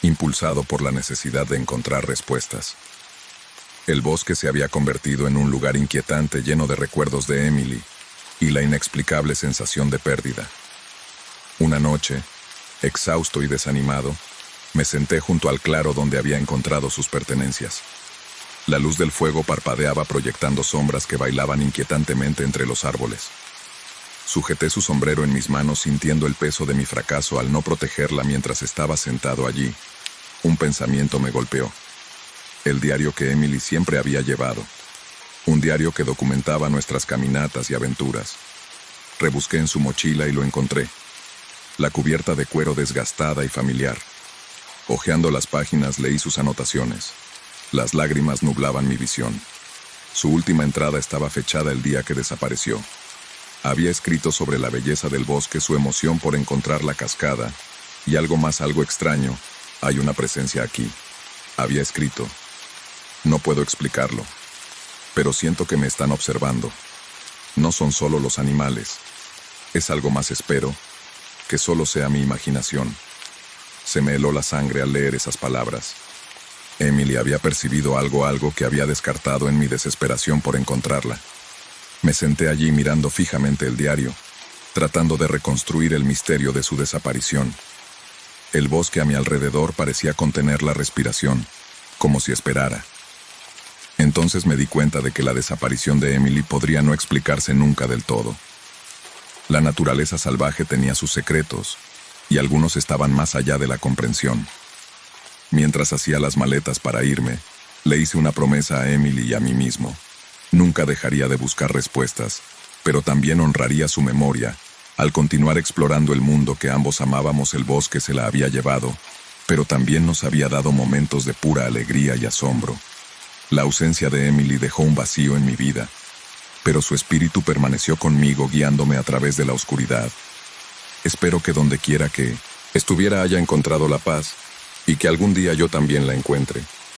impulsado por la necesidad de encontrar respuestas. El bosque se había convertido en un lugar inquietante lleno de recuerdos de Emily y la inexplicable sensación de pérdida. Una noche, exhausto y desanimado, me senté junto al claro donde había encontrado sus pertenencias. La luz del fuego parpadeaba proyectando sombras que bailaban inquietantemente entre los árboles. Sujeté su sombrero en mis manos sintiendo el peso de mi fracaso al no protegerla mientras estaba sentado allí. Un pensamiento me golpeó. El diario que Emily siempre había llevado. Un diario que documentaba nuestras caminatas y aventuras. Rebusqué en su mochila y lo encontré. La cubierta de cuero desgastada y familiar. Hojeando las páginas leí sus anotaciones. Las lágrimas nublaban mi visión. Su última entrada estaba fechada el día que desapareció. Había escrito sobre la belleza del bosque, su emoción por encontrar la cascada, y algo extraño, hay una presencia aquí. Había escrito: no puedo explicarlo, pero siento que me están observando. No son solo los animales. Es algo más, espero, que solo sea mi imaginación. Se me heló la sangre al leer esas palabras. Emily había percibido algo que había descartado en mi desesperación por encontrarla. Me senté allí mirando fijamente el diario, tratando de reconstruir el misterio de su desaparición. El bosque a mi alrededor parecía contener la respiración, como si esperara. Entonces me di cuenta de que la desaparición de Emily podría no explicarse nunca del todo. La naturaleza salvaje tenía sus secretos, y algunos estaban más allá de la comprensión. Mientras hacía las maletas para irme, le hice una promesa a Emily y a mí mismo. Nunca dejaría de buscar respuestas, pero también honraría su memoria. Al continuar explorando el mundo que ambos amábamos, el bosque se la había llevado, pero también nos había dado momentos de pura alegría y asombro. La ausencia de Emily dejó un vacío en mi vida, pero su espíritu permaneció conmigo guiándome a través de la oscuridad. Espero que donde quiera que estuviera haya encontrado la paz y que algún día yo también la encuentre.